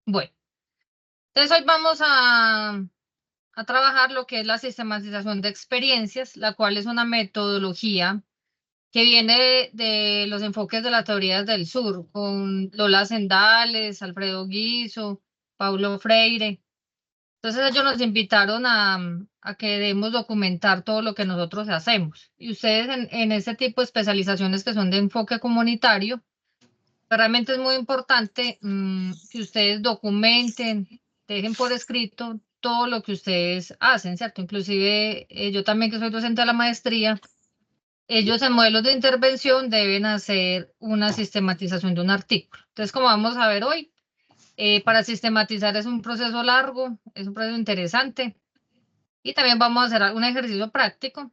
Bueno, entonces hoy vamos a trabajar lo que es la sistematización de experiencias, la cual es una metodología que viene de los enfoques de las teorías del sur, con Lola Sendales, Alfredo Guizo, Paulo Freire. Entonces ellos nos invitaron a que debemos documentar todo lo que nosotros hacemos. Y ustedes en ese tipo de especializaciones que son de enfoque comunitario, pues realmente es muy importante que ustedes documenten, dejen por escrito todo lo que ustedes hacen, ¿cierto? Inclusive yo también que soy docente de la maestría, ellos en modelos de intervención deben hacer una sistematización de un artículo. Entonces, como vamos a ver hoy, para sistematizar es un proceso largo, es un proceso interesante y también vamos a hacer un ejercicio práctico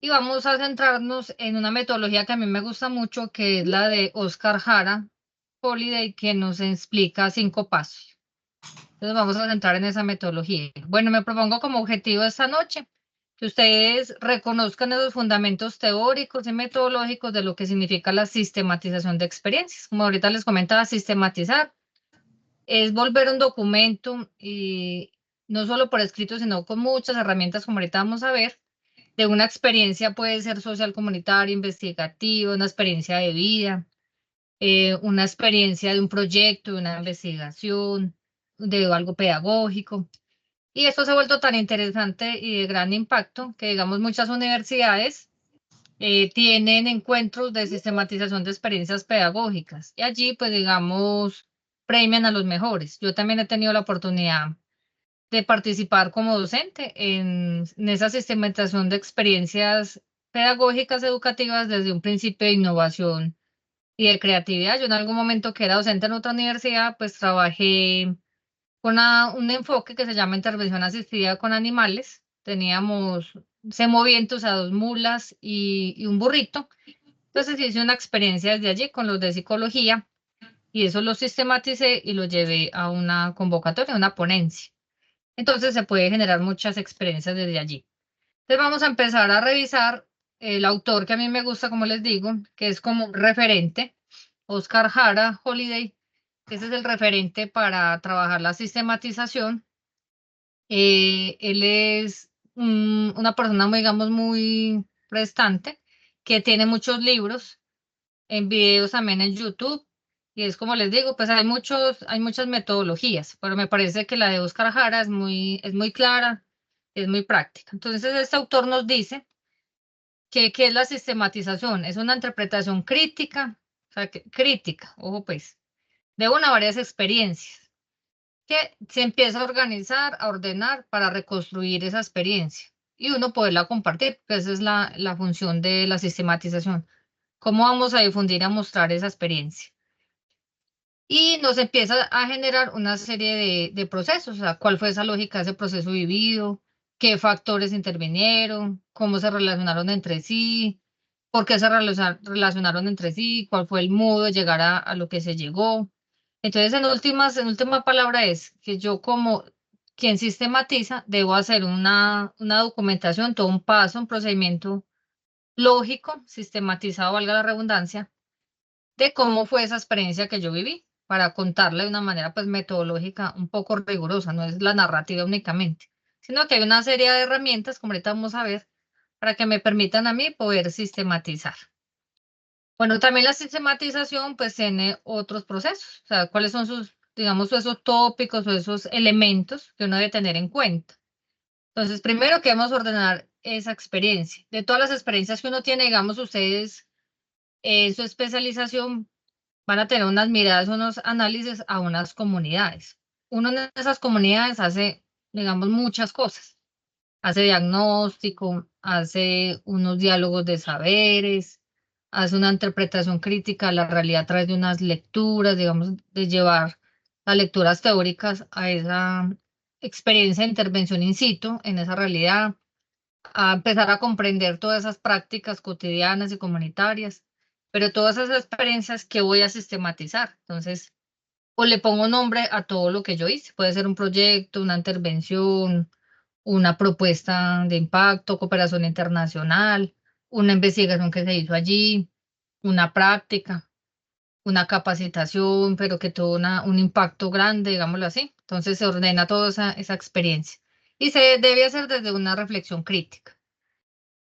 y vamos a centrarnos en una metodología que a mí me gusta mucho, que es la de Oscar Jara Holiday, que nos explica 5 pasos. Entonces vamos a centrar en esa metodología. Bueno, me propongo como objetivo esta noche que ustedes reconozcan esos fundamentos teóricos y metodológicos de lo que significa la sistematización de experiencias. Como ahorita les comentaba, sistematizar es volver un documento y no solo por escrito, sino con muchas herramientas, como ahorita vamos a ver, de una experiencia puede ser social, comunitaria, investigativa, una experiencia de vida, una experiencia de un proyecto, de una investigación, de algo pedagógico. Y esto se ha vuelto tan interesante y de gran impacto que, digamos, muchas universidades tienen encuentros de sistematización de experiencias pedagógicas y allí, pues, digamos, premian a los mejores. Yo también he tenido la oportunidad de participar como docente en esa sistematización de experiencias pedagógicas educativas desde un principio de innovación y de creatividad. Yo en algún momento que era docente en otra universidad, pues trabajé con un enfoque que se llama intervención asistida con animales. Teníamos semovientos a 2 mulas y un burrito. Entonces hice una experiencia desde allí con los de psicología y eso lo sistematicé y lo llevé a una convocatoria, a una ponencia. Entonces se puede generar muchas experiencias desde allí. Entonces vamos a empezar a revisar el autor que a mí me gusta, como les digo, que es como un referente, Oscar Jara Holiday. Ese es el referente para trabajar la sistematización. Él es una persona, digamos, muy prestante, que tiene muchos libros, en videos también en YouTube. Y es como les digo, pues hay muchas metodologías, pero me parece que la de Oscar Jara es muy clara, es muy práctica. Entonces, este autor nos dice que, ¿qué es la sistematización? Es una interpretación crítica, o sea, crítica, ojo pues, de una o varias experiencias, que se empieza a organizar, a ordenar para reconstruir esa experiencia y uno poderla compartir, que esa es la función de la sistematización. ¿Cómo vamos a difundir y a mostrar esa experiencia? Y nos empieza a generar una serie de procesos, o sea, cuál fue esa lógica de ese proceso vivido, qué factores intervinieron, cómo se relacionaron entre sí, por qué se relacionaron entre sí, cuál fue el modo de llegar a lo que se llegó. Entonces, en última palabra es que yo como quien sistematiza, debo hacer una documentación, todo un paso, un procedimiento lógico, sistematizado, valga la redundancia, de cómo fue esa experiencia que yo viví, para contarla de una manera pues metodológica un poco rigurosa, no es la narrativa únicamente, sino que hay una serie de herramientas, como ahorita vamos a ver, para que me permitan a mí poder sistematizar. Bueno, también la sistematización pues tiene otros procesos, o sea, cuáles son sus, digamos, esos tópicos o esos elementos que uno debe tener en cuenta. Entonces, primero queremos ordenar esa experiencia. De todas las experiencias que uno tiene, digamos, ustedes en su especialización van a tener unas miradas, unos análisis a unas comunidades. Uno en esas comunidades hace, digamos, muchas cosas. Hace diagnóstico, hace unos diálogos de saberes, hace una interpretación crítica de la realidad a través de unas lecturas, digamos, de llevar las lecturas teóricas a esa experiencia de intervención in situ, en esa realidad, a empezar a comprender todas esas prácticas cotidianas y comunitarias, pero todas esas experiencias que voy a sistematizar. Entonces, o le pongo nombre a todo lo que yo hice. Puede ser un proyecto, una intervención, una propuesta de impacto, cooperación internacional, una investigación que se hizo allí, una práctica. una capacitación, pero que tuvo un impacto grande, digámoslo así. Entonces se ordena toda esa experiencia y se debe hacer desde una reflexión crítica.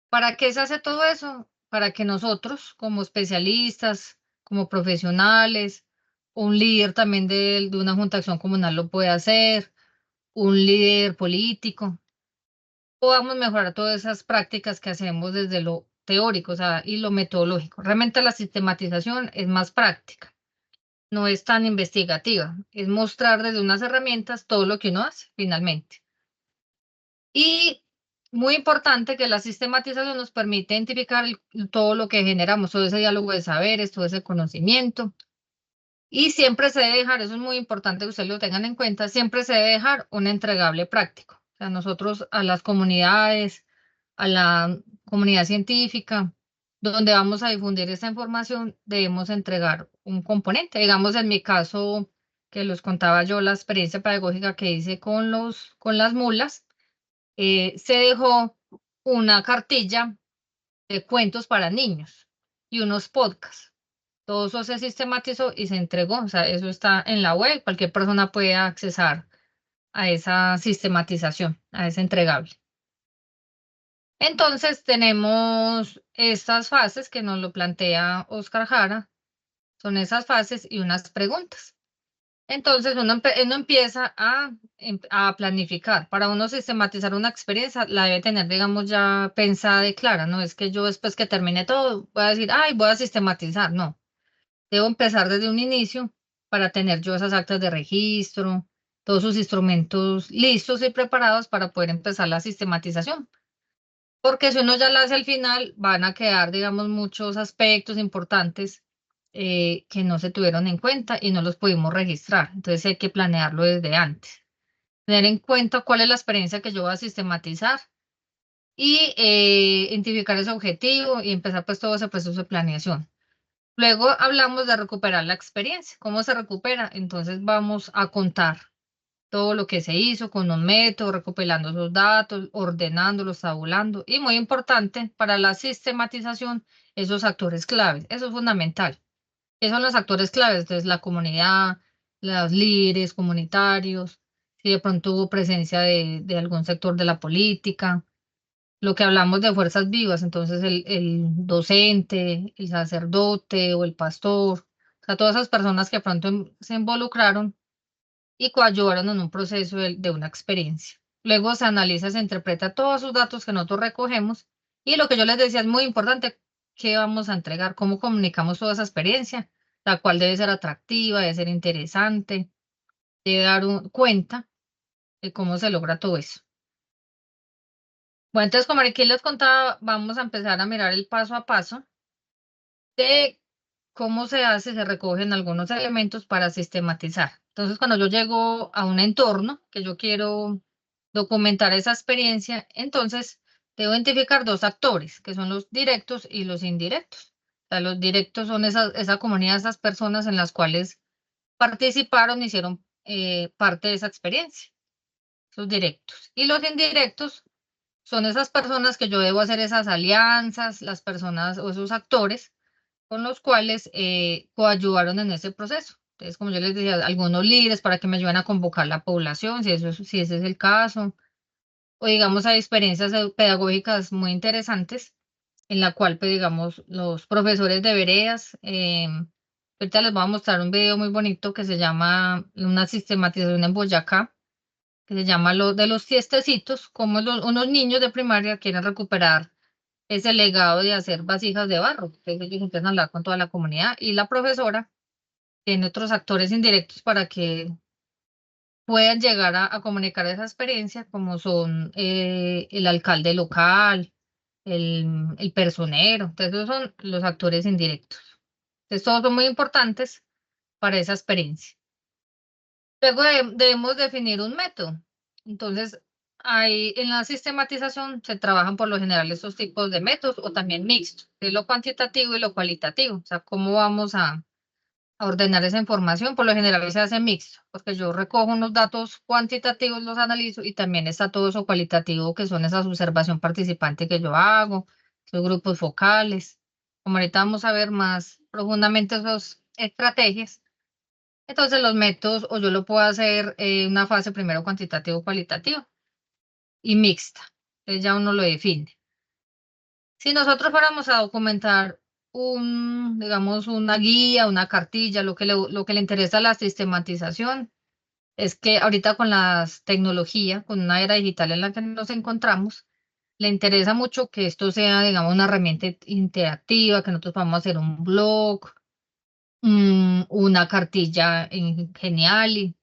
¿Para qué se hace todo eso? Para que nosotros, como especialistas, como profesionales, un líder también de una junta de acción comunal lo puede hacer, un líder político, podamos mejorar todas esas prácticas que hacemos desde lo teórico, o sea, y lo metodológico. Realmente la sistematización es más práctica, no es tan investigativa, es mostrar desde unas herramientas todo lo que uno hace finalmente. Y muy importante que la sistematización nos permite identificar todo lo que generamos, todo ese diálogo de saberes, todo ese conocimiento. Y siempre se debe dejar, eso es muy importante que ustedes lo tengan en cuenta, siempre se debe dejar un entregable práctico. O sea, nosotros a las comunidades, a la comunidad científica, donde vamos a difundir esta información, debemos entregar un componente. Digamos, en mi caso, que los contaba yo, la experiencia pedagógica que hice con las mulas, se dejó una cartilla de cuentos para niños y unos podcasts. Todo eso se sistematizó y se entregó. O sea, eso está en la web. Cualquier persona puede accesar a esa sistematización, a ese entregable. Entonces tenemos estas fases que nos lo plantea Oscar Jara. Son esas fases y unas preguntas. Entonces uno empieza a planificar. Para uno sistematizar una experiencia, la debe tener, digamos, ya pensada y clara. No es que yo después que termine todo voy a decir, ay, voy a sistematizar. No, debo empezar desde un inicio para tener yo esas actas de registro, todos sus instrumentos listos y preparados para poder empezar la sistematización. Porque si uno ya la hace al final, van a quedar, digamos, muchos aspectos importantes que no se tuvieron en cuenta y no los pudimos registrar. Entonces hay que planearlo desde antes. Tener en cuenta cuál es la experiencia que yo voy a sistematizar y identificar ese objetivo y empezar pues todo ese proceso de planeación. Luego hablamos de recuperar la experiencia. ¿Cómo se recupera? Entonces vamos a contar todo lo que se hizo con un método, recopilando esos datos, ordenándolos, tabulando. Y muy importante para la sistematización, esos actores claves. Eso es fundamental. ¿Qué son los actores claves? Entonces, la comunidad, los líderes comunitarios, si de pronto hubo presencia de algún sector de la política, lo que hablamos de fuerzas vivas, entonces el docente, el sacerdote o el pastor, o sea, todas esas personas que de pronto se involucraron y coadyuvaron en un proceso de una experiencia. Luego se analiza, se interpreta todos esos datos que nosotros recogemos y lo que yo les decía es muy importante, qué vamos a entregar, cómo comunicamos toda esa experiencia, la cual debe ser atractiva, debe ser interesante, debe dar cuenta de cómo se logra todo eso. Bueno, entonces como aquí les contaba, vamos a empezar a mirar el paso a paso de cómo se hace, se recogen algunos elementos para sistematizar. Entonces, cuando yo llego a un entorno que yo quiero documentar esa experiencia, entonces debo identificar dos actores, que son los directos y los indirectos. O sea, los directos son esa comunidad, esas personas en las cuales participaron, hicieron parte de esa experiencia, esos directos. Y los indirectos son esas personas que yo debo hacer esas alianzas, las personas o esos actores con los cuales coadyuvaron en ese proceso. Entonces, como yo les decía, algunos líderes para que me ayuden a convocar la población, si ese es el caso, o digamos hay experiencias pedagógicas muy interesantes en la cual, pues digamos, los profesores de veredas, ahorita les voy a mostrar un video muy bonito que se llama una sistematización en Boyacá, que se llama lo de los fiestecitos, como unos niños de primaria quieren recuperar ese legado de hacer vasijas de barro. Entonces ellos empiezan a hablar con toda la comunidad y la profesora tiene otros actores indirectos para que puedan llegar a comunicar esa experiencia, como son el alcalde local, el personero. Entonces esos son los actores indirectos. Entonces todos son muy importantes para esa experiencia. Luego debemos definir un método. Entonces, en la sistematización se trabajan por lo general estos tipos de métodos o también mixtos, que es lo cuantitativo y lo cualitativo. O sea, cómo vamos a ordenar esa información. Por lo general se hace mixto, porque yo recojo unos datos cuantitativos, los analizo y también está todo eso cualitativo, que son esas observación participante que yo hago, los grupos focales. Como ahorita vamos a ver más profundamente esos estrategias. Entonces los métodos, o yo lo puedo hacer una fase primero cuantitativo cualitativo y mixta. Entonces ya uno lo define. Si nosotros fuéramos a documentar digamos, una guía, una cartilla, lo que le interesa a la sistematización es que ahorita con las tecnologías, con una era digital en la que nos encontramos, le interesa mucho que esto sea, digamos, una herramienta interactiva, que nosotros podamos hacer un blog, una cartilla en Geniali,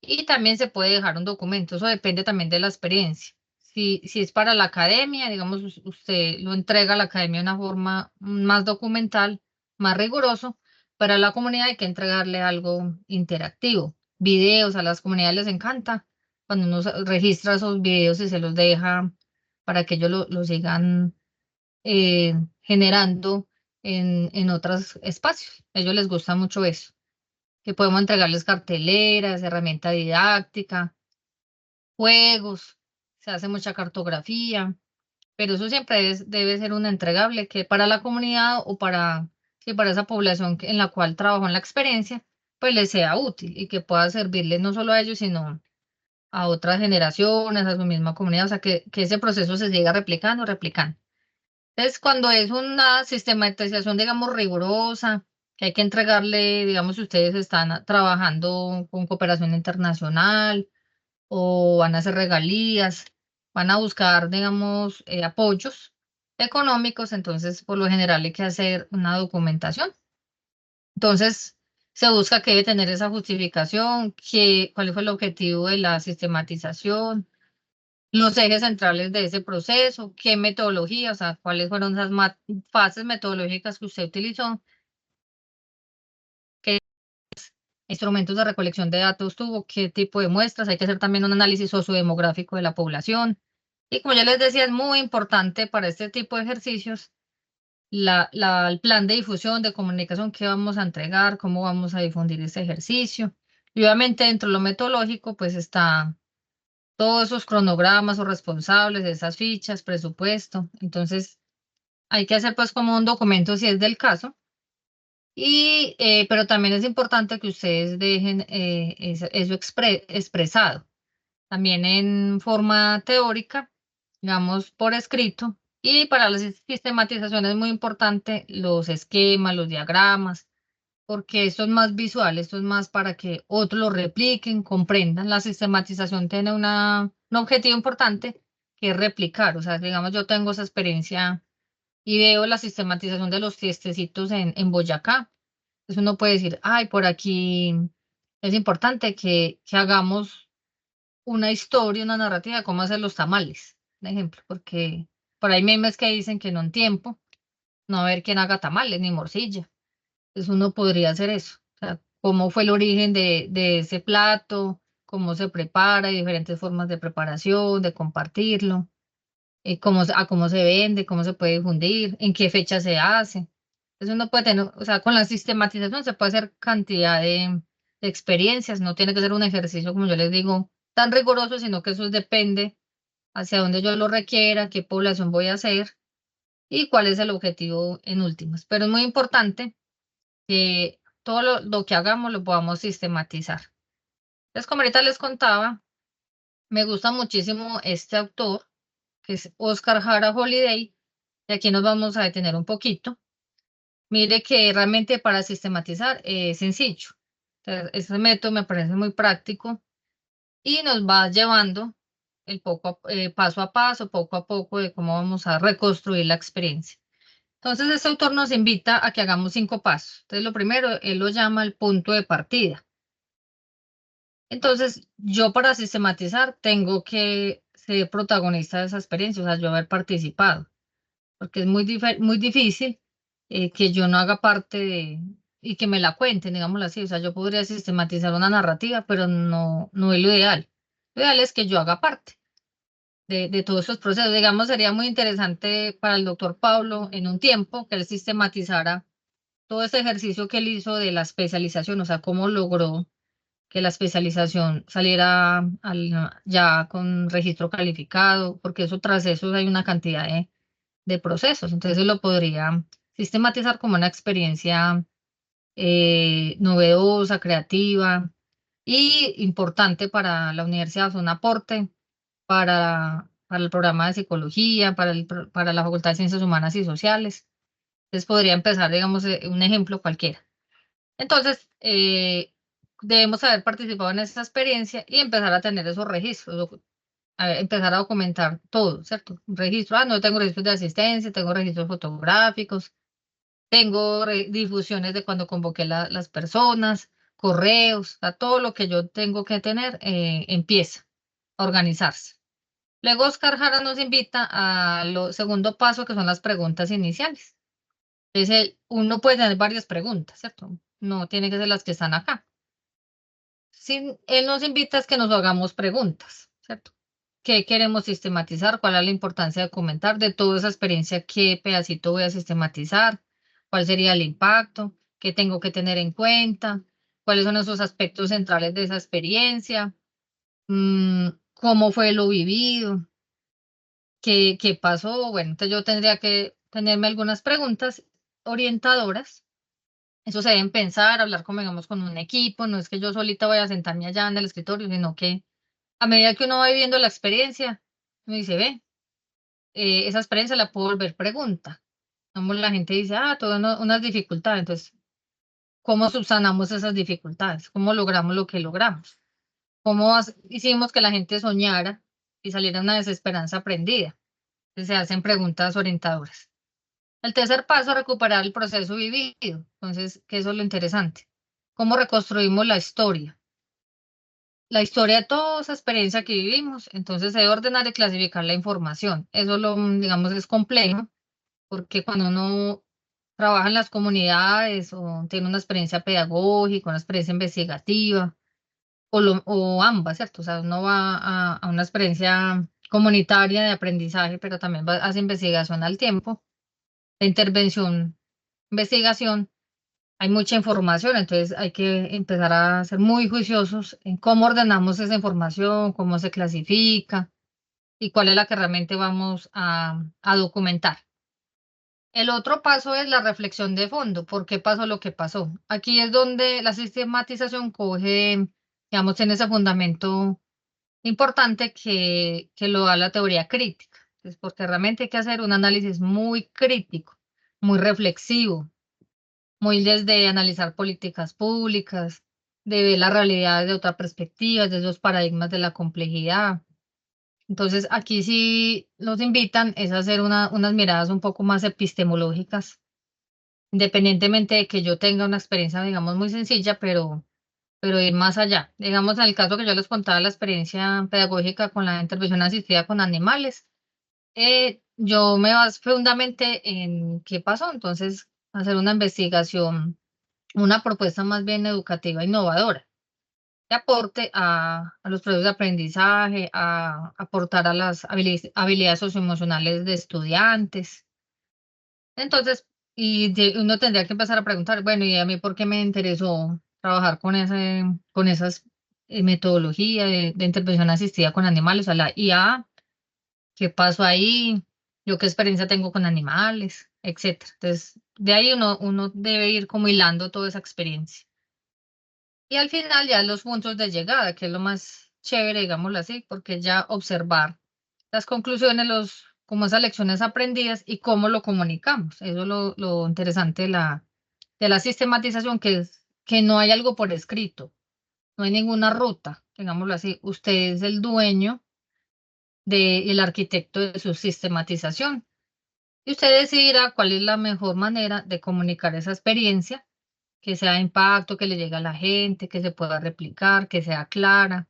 y también se puede dejar un documento. Eso depende también de la experiencia. Si es para la academia, digamos, usted lo entrega a la academia de una forma más documental, más riguroso. Para la comunidad hay que entregarle algo interactivo. Videos, a las comunidades les encanta cuando uno registra esos videos y se los deja para que ellos lo sigan generando en otros espacios. A ellos les gusta mucho eso, que podemos entregarles carteleras, herramienta didáctica, juegos, se hace mucha cartografía, pero eso siempre debe ser un entregable que para la comunidad o sí, para esa población en la cual trabajó en la experiencia, pues les sea útil y que pueda servirles no solo a ellos, sino a otras generaciones, a su misma comunidad, o sea, que ese proceso se siga replicando, replicando. Entonces, cuando es una sistematización, digamos, rigurosa, que hay que entregarle, digamos, si ustedes están trabajando con cooperación internacional o van a hacer regalías, van a buscar, digamos, apoyos económicos, entonces, por lo general hay que hacer una documentación. Entonces, se busca que debe tener esa justificación, cuál fue el objetivo de la sistematización, los ejes centrales de ese proceso, qué metodología, o sea, cuáles fueron esas fases metodológicas que usted utilizó, qué instrumentos de recolección de datos tuvo, qué tipo de muestras, hay que hacer también un análisis sociodemográfico de la población. Y como ya les decía, es muy importante para este tipo de ejercicios el plan de difusión, de comunicación que vamos a entregar, cómo vamos a difundir este ejercicio. Y obviamente dentro de lo metodológico, pues está todos esos cronogramas o responsables, esas fichas, presupuesto. Entonces, hay que hacer pues como un documento si es del caso. Pero también es importante que ustedes dejen eso expresado, también en forma teórica, digamos por escrito. Y para la sistematización es muy importante los esquemas, los diagramas, porque esto es más visual, esto es más para que otros lo repliquen, comprendan. La sistematización tiene un objetivo importante que es replicar. O sea, digamos, yo tengo esa experiencia y veo la sistematización de los tiestecitos en Boyacá. Entonces uno puede decir, ay, por aquí es importante que hagamos una historia, una narrativa de cómo hacer los tamales, por ejemplo, porque por ahí memes que dicen que no en tiempo, no va a haber quien haga tamales ni morcilla. Entonces uno podría hacer eso. O sea, cómo fue el origen de ese plato, cómo se prepara, diferentes formas de preparación, de compartirlo, cómo se vende, cómo se puede difundir, en qué fecha se hace. Entonces uno puede tener, o sea, con la sistematización se puede hacer cantidad de experiencias, no tiene que ser un ejercicio, como yo les digo, tan riguroso, sino que eso depende hacia dónde yo lo requiera, qué población voy a hacer y cuál es el objetivo en últimas. Pero es muy importante que todo lo que hagamos lo podamos sistematizar. Entonces, como ahorita les contaba, me gusta muchísimo este autor, que es Oscar Jara Holiday, y aquí nos vamos a detener un poquito. Mire que realmente para sistematizar es sencillo. Entonces, este método me parece muy práctico y nos va llevando paso a paso, poco a poco, de cómo vamos a reconstruir la experiencia. Entonces, este autor nos invita a que hagamos 5 pasos. Entonces, lo primero, él lo llama el punto de partida. Entonces, yo para sistematizar tengo que ser protagonista de esa experiencia, o sea, yo haber participado, porque es muy difícil que yo no haga parte y que me la cuenten, digámoslo así. O sea, yo podría sistematizar una narrativa, pero no es lo ideal. Lo ideal es que yo haga parte de todos esos procesos. Digamos, sería muy interesante para el doctor Pablo en un tiempo que él sistematizara todo ese ejercicio que él hizo de la especialización, o sea, cómo logró que la especialización saliera ya con registro calificado, porque eso tras eso hay una cantidad de procesos. Entonces lo podría sistematizar como una experiencia novedosa, creativa y importante para la universidad, es un aporte para el programa de psicología, para la Facultad de Ciencias Humanas y Sociales. Entonces podría empezar, digamos, un ejemplo cualquiera. Entonces, debemos haber participado en esa experiencia y empezar a tener esos registros, empezar a documentar todo, ¿cierto? Un registro, no tengo registros de asistencia, tengo registros fotográficos, tengo difusiones de cuando convoqué las personas, correos, todo lo que yo tengo que tener empieza a organizarse. Luego Oscar Jara nos invita a lo segundo paso, que son las preguntas iniciales. Entonces, uno puede tener varias preguntas, ¿cierto? No tiene que ser las que están acá. Él nos invita a que nos hagamos preguntas, ¿cierto? ¿Qué queremos sistematizar? ¿Cuál es la importancia de comentar? De toda esa experiencia, ¿qué pedacito voy a sistematizar? ¿Cuál sería el impacto? ¿Qué tengo que tener en cuenta? ¿Cuáles son esos aspectos centrales de esa experiencia? ¿Cómo fue lo vivido? ¿Qué pasó? Bueno, entonces yo tendría que tenerme algunas preguntas orientadoras. Eso se deben pensar, hablar como digamos con un equipo, no es que yo solita voy a sentarme allá en el escritorio, sino que a medida que uno va viviendo la experiencia, uno dice, ve, esa experiencia la puedo volver pregunta. Como la gente dice, todo unas dificultades, entonces, ¿cómo subsanamos esas dificultades? ¿Cómo logramos lo que logramos? ¿Cómo hicimos que la gente soñara y saliera una desesperanza aprendida? Entonces, se hacen preguntas orientadoras. El tercer paso, recuperar el proceso vivido. Entonces, que eso es lo interesante. ¿Cómo reconstruimos la historia? La historia de toda esa experiencia que vivimos. Entonces, se debe ordenar y clasificar la información. Eso digamos, es complejo, porque cuando uno trabaja en las comunidades o tiene una experiencia pedagógica, una experiencia investigativa, o ambas, ¿cierto? O sea, uno va a una experiencia comunitaria de aprendizaje, pero también hace investigación al tiempo. La intervención, investigación, hay mucha información, entonces hay que empezar a ser muy juiciosos en cómo ordenamos esa información, cómo se clasifica y cuál es la que realmente vamos a documentar. El otro paso es la reflexión de fondo. ¿Por qué pasó lo que pasó? Aquí es donde la sistematización coge, digamos, en ese fundamento importante que lo da la teoría crítica. Es porque realmente hay que hacer un análisis muy crítico, muy reflexivo, muy desde analizar políticas públicas, de ver la realidad de otra perspectiva, de esos paradigmas de la complejidad. Entonces, aquí sí nos invitan es a hacer unas miradas un poco más epistemológicas, independientemente de que yo tenga una experiencia, digamos, muy sencilla, pero ir más allá. Digamos, en el caso que yo les contaba, la experiencia pedagógica con la intervención asistida con animales, yo me baso fundamentalmente en qué pasó, entonces, hacer una investigación, una propuesta más bien educativa, innovadora, que aporte a los procesos de aprendizaje, a aportar a las habilidades socioemocionales de estudiantes. Entonces, uno tendría que empezar a preguntar, bueno, ¿y a mí por qué me interesó trabajar con esas metodologías de intervención asistida con animales, a la IA? ¿Qué pasó ahí? ¿Yo qué experiencia tengo con animales? Etcétera. Entonces, de ahí uno debe ir como hilando toda esa experiencia. Y al final ya los puntos de llegada, que es lo más chévere, digámoslo así, porque ya observar las conclusiones, como esas lecciones aprendidas y cómo lo comunicamos. Eso es lo interesante de la sistematización, que es que no hay algo por escrito, no hay ninguna ruta, digámoslo así. Usted es el dueño el arquitecto de su sistematización y usted decidirá cuál es la mejor manera de comunicar esa experiencia, que sea de impacto, que le llegue a la gente, que se pueda replicar, que sea clara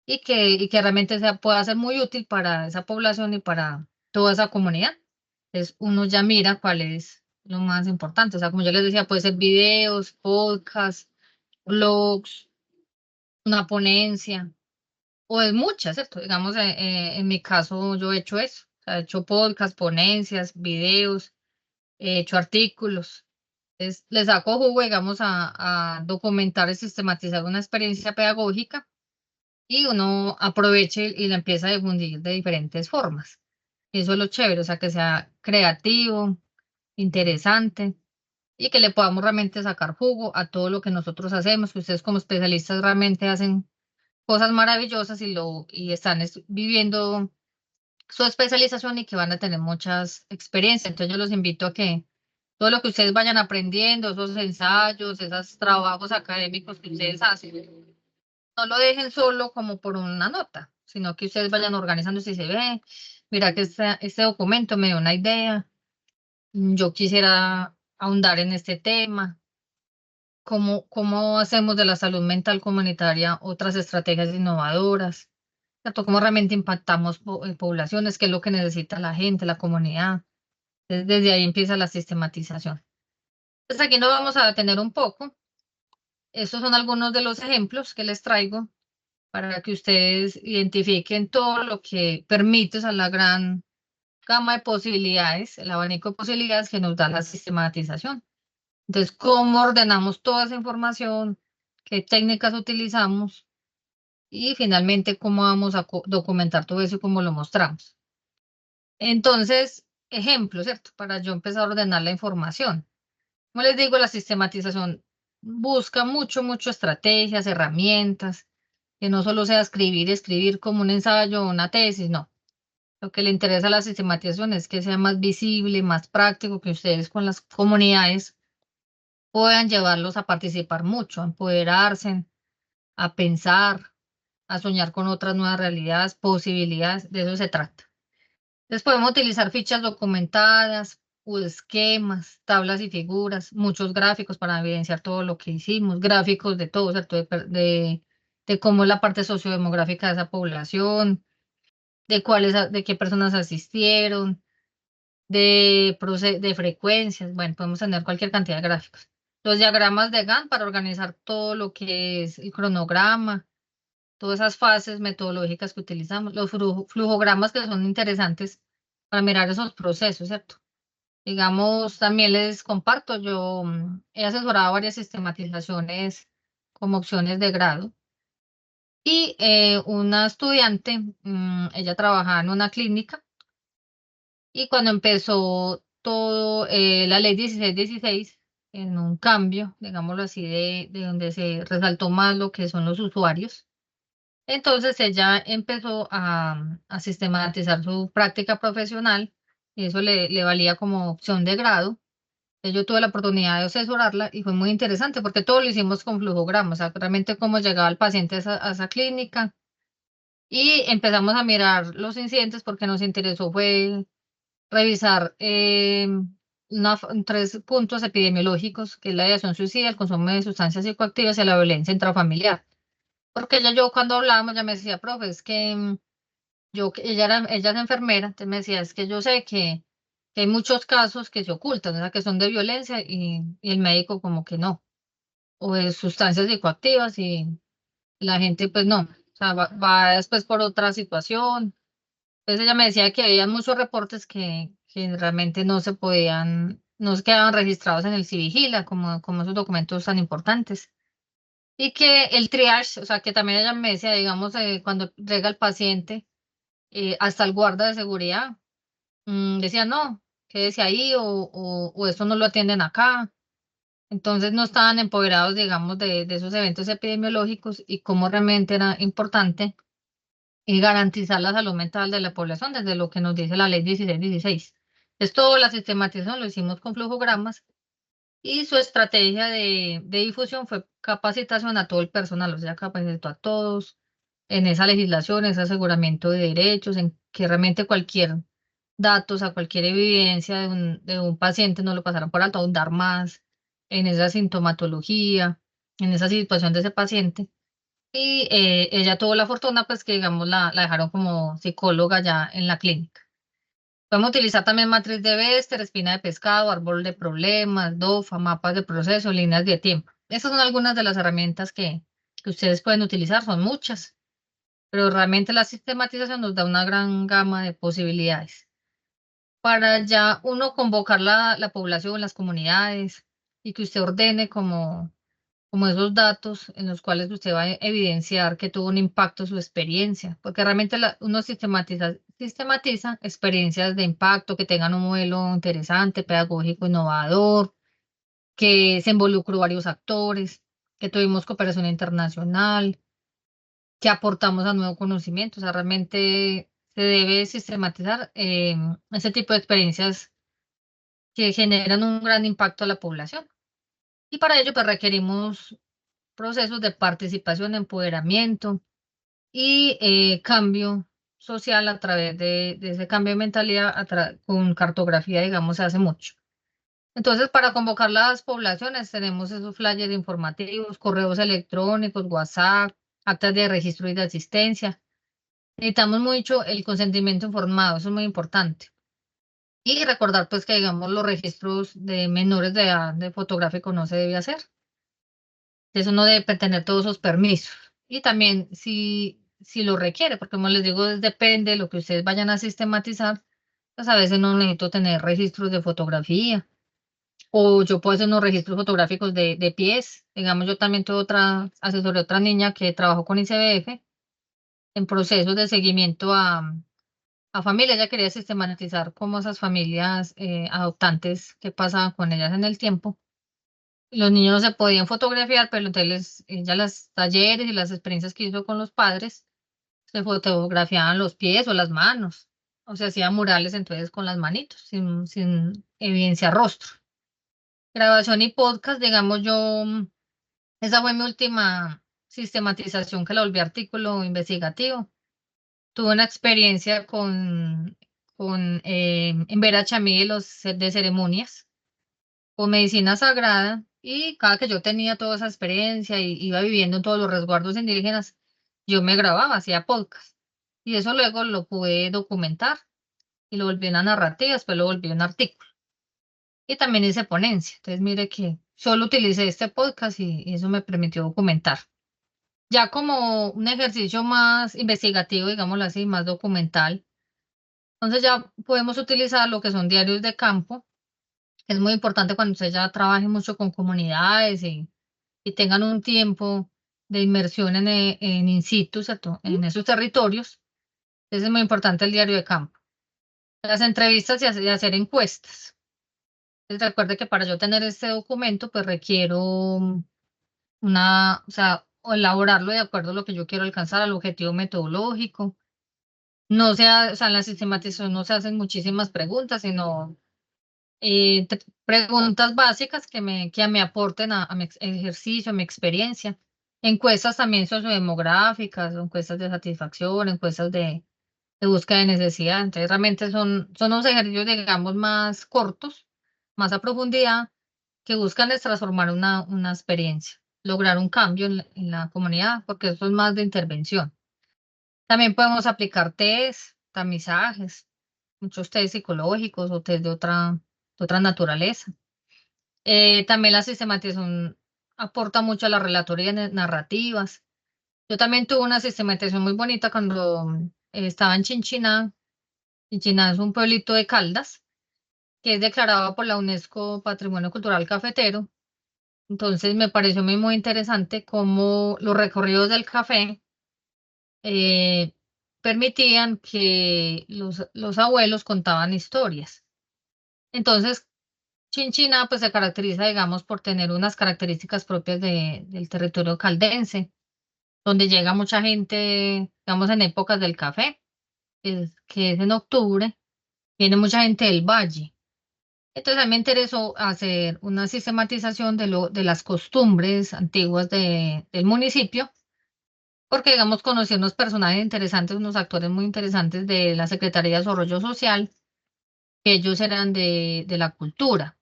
y que realmente pueda ser muy útil para esa población y para toda esa comunidad. Entonces uno ya mira cuál es lo más importante. O sea, como yo les decía, puede ser videos, podcasts, blogs, una ponencia, o es muchas, ¿cierto? Digamos, en mi caso yo he hecho eso. O sea, he hecho podcasts, ponencias, videos, he hecho artículos. Entonces, le saco jugo, digamos, a documentar y sistematizar una experiencia pedagógica y uno aproveche y la empieza a difundir de diferentes formas. Eso es lo chévere, o sea, que sea creativo, interesante y que le podamos realmente sacar jugo a todo lo que nosotros hacemos, que ustedes como especialistas realmente hacen cosas maravillosas y están viviendo su especialización y que van a tener muchas experiencias. Entonces yo los invito a que todo lo que ustedes vayan aprendiendo, esos ensayos, esos trabajos académicos que ustedes hacen, no lo dejen solo como por una nota, sino que ustedes vayan organizando si se ve, mira que este documento me dio una idea, yo quisiera ahondar en este tema. ¿Cómo hacemos de la salud mental comunitaria otras estrategias innovadoras? ¿Cierto? ¿Cómo realmente impactamos poblaciones? ¿Qué es lo que necesita la gente, la comunidad? Desde ahí empieza la sistematización. Entonces aquí nos vamos a detener un poco. Estos son algunos de los ejemplos que les traigo para que ustedes identifiquen todo lo que permite, o sea, la gran gama de posibilidades, el abanico de posibilidades que nos da la sistematización. Entonces, ¿cómo ordenamos toda esa información? ¿Qué técnicas utilizamos? Y finalmente, ¿cómo vamos a documentar todo eso y cómo lo mostramos? Entonces, ejemplo, ¿cierto? Para yo empezar a ordenar la información. Como les digo, la sistematización busca mucho estrategias, herramientas, que no solo sea escribir como un ensayo o una tesis, no. Lo que le interesa a la sistematización es que sea más visible, más práctico, que ustedes con las comunidades puedan llevarlos a participar mucho, a empoderarse, a pensar, a soñar con otras nuevas realidades, posibilidades, de eso se trata. Entonces podemos utilizar fichas documentadas o esquemas, tablas y figuras, muchos gráficos para evidenciar todo lo que hicimos, gráficos de todo, ¿cierto? De cómo es la parte sociodemográfica de esa población, de qué personas asistieron, de frecuencias, bueno, podemos tener cualquier cantidad de gráficos. Los diagramas de Gantt para organizar todo lo que es el cronograma, todas esas fases metodológicas que utilizamos, los flujogramas que son interesantes para mirar esos procesos, ¿cierto? Digamos, también les comparto, yo he asesorado varias sistematizaciones como opciones de grado y una estudiante, ella trabajaba en una clínica y cuando empezó todo la ley 1616 en un cambio, digámoslo así, de donde se resaltó más lo que son los usuarios. Entonces ella empezó a sistematizar su práctica profesional y eso le valía como opción de grado. Yo tuve la oportunidad de asesorarla y fue muy interesante porque todo lo hicimos con flujogramas, o sea, realmente cómo llegaba el paciente a esa clínica y empezamos a mirar los incidentes porque nos interesó fue revisar tres puntos epidemiológicos, que es la ideación suicida, el consumo de sustancias psicoactivas y la violencia intrafamiliar. Porque yo cuando hablábamos, ella me decía, profe, es que ella es enfermera, entonces me decía, es que yo sé que hay muchos casos que se ocultan, o sea, que son de violencia y el médico como que no, o de sustancias psicoactivas y la gente pues no, o sea, va después por otra situación. Entonces ella me decía que había muchos reportes que realmente no se podían, no se quedaban registrados en el Civigila como esos documentos tan importantes. Y que el triage, o sea, que también ella me decía, digamos, cuando llega el paciente, hasta el guarda de seguridad, decía, no, quédese ahí o esto no lo atienden acá. Entonces no estaban empoderados, digamos, de esos eventos epidemiológicos y cómo realmente era importante garantizar la salud mental de la población desde lo que nos dice la ley 1616. Entonces, toda la sistematización lo hicimos con flujogramas y su estrategia de difusión fue capacitación a todo el personal, o sea, capacitó a todos en esa legislación, ese aseguramiento de derechos, en que realmente cualquier datos, a cualquier evidencia de un paciente no lo pasaran por alto, ahondar más en esa sintomatología, en esa situación de ese paciente. Y ella tuvo la fortuna, pues que digamos la dejaron como psicóloga ya en la clínica. Podemos utilizar también matriz de Bester, espina de pescado, árbol de problemas, DOFA, mapas de proceso, líneas de tiempo. Esas son algunas de las herramientas que ustedes pueden utilizar, son muchas, pero realmente la sistematización nos da una gran gama de posibilidades. Para ya uno convocar la población, las comunidades, y que usted ordene como esos datos en los cuales usted va a evidenciar que tuvo un impacto su experiencia, porque realmente uno sistematiza experiencias de impacto que tengan un modelo interesante, pedagógico, innovador, que se involucró varios actores, que tuvimos cooperación internacional, que aportamos a nuevo conocimiento. O sea, realmente se debe sistematizar ese tipo de experiencias que generan un gran impacto a la población. Y para ello, pues requerimos procesos de participación, empoderamiento y cambio social a través de ese cambio de mentalidad con cartografía, digamos, se hace mucho. Entonces, para convocar las poblaciones, tenemos esos flyers informativos, correos electrónicos, WhatsApp, actas de registro y de asistencia. Necesitamos mucho el consentimiento informado, eso es muy importante. Y recordar, pues, que, digamos, los registros de menores de edad de fotográfico no se debe hacer. Eso no debe tener todos esos permisos. Y también, si lo requiere, porque como les digo, depende de lo que ustedes vayan a sistematizar, pues a veces no necesito tener registros de fotografía. O yo puedo hacer unos registros fotográficos de pies. Digamos, yo también tuve asesoré a otra niña que trabajó con ICBF en procesos de seguimiento a familias. Ella quería sistematizar cómo esas familias adoptantes, qué pasaban con ellas en el tiempo. Los niños no se podían fotografiar, pero entonces ella las talleres y las experiencias que hizo con los padres, se fotografiaban los pies o las manos. O se hacían murales entonces con las manitos, sin evidencia rostro. Grabación y podcast, digamos yo, esa fue mi última sistematización que la volví artículo investigativo. Tuve una experiencia en Vera Chamí de los set de ceremonias con medicina sagrada y cada que yo tenía toda esa experiencia y iba viviendo en todos los resguardos indígenas, yo me grababa, hacía podcast. Y eso luego lo pude documentar y lo volví una narrativa, después lo volví un artículo. Y también hice ponencia. Entonces, mire que solo utilicé este podcast y eso me permitió documentar. Ya como un ejercicio más investigativo, digámoslo así, más documental. Entonces ya podemos utilizar lo que son diarios de campo. Es muy importante cuando usted ya trabaje mucho con comunidades y tengan un tiempo de inmersión en in situ, ¿cierto? En esos territorios. Entonces es muy importante el diario de campo. Las entrevistas y hacer encuestas. Entonces, recuerde que para yo tener este documento, pues requiero o sea, o elaborarlo de acuerdo a lo que yo quiero alcanzar, al objetivo metodológico. O sea, en la sistematización no se hacen muchísimas preguntas, sino preguntas básicas que me aporten a mi ejercicio, a mi experiencia. Encuestas también sociodemográficas, encuestas de satisfacción, encuestas de búsqueda de necesidad. Entonces, realmente son unos ejercicios, digamos, más cortos, más a profundidad, que buscan es transformar una experiencia, lograr un cambio en la comunidad, porque eso es más de intervención. También podemos aplicar test, tamizajes, muchos test psicológicos o test de otra naturaleza. También la sistematización aporta mucho a la relatoría de narrativas. Yo también tuve una sistematización muy bonita cuando estaba en Chinchiná. Chinchiná es un pueblito de Caldas que es declarado por la UNESCO Patrimonio Cultural Cafetero. Entonces me pareció muy interesante cómo los recorridos del café eh, permitían que los abuelos contaban historias. Entonces, Chinchina pues se caracteriza, digamos, por tener unas características propias del territorio caldense, donde llega mucha gente, digamos, en épocas del café, que es en octubre, viene mucha gente del valle. Entonces, a mí me interesó hacer una sistematización de las costumbres antiguas del municipio, porque, digamos, conocí unos personajes interesantes, unos actores muy interesantes de la Secretaría de Desarrollo Social, que ellos eran de la cultura.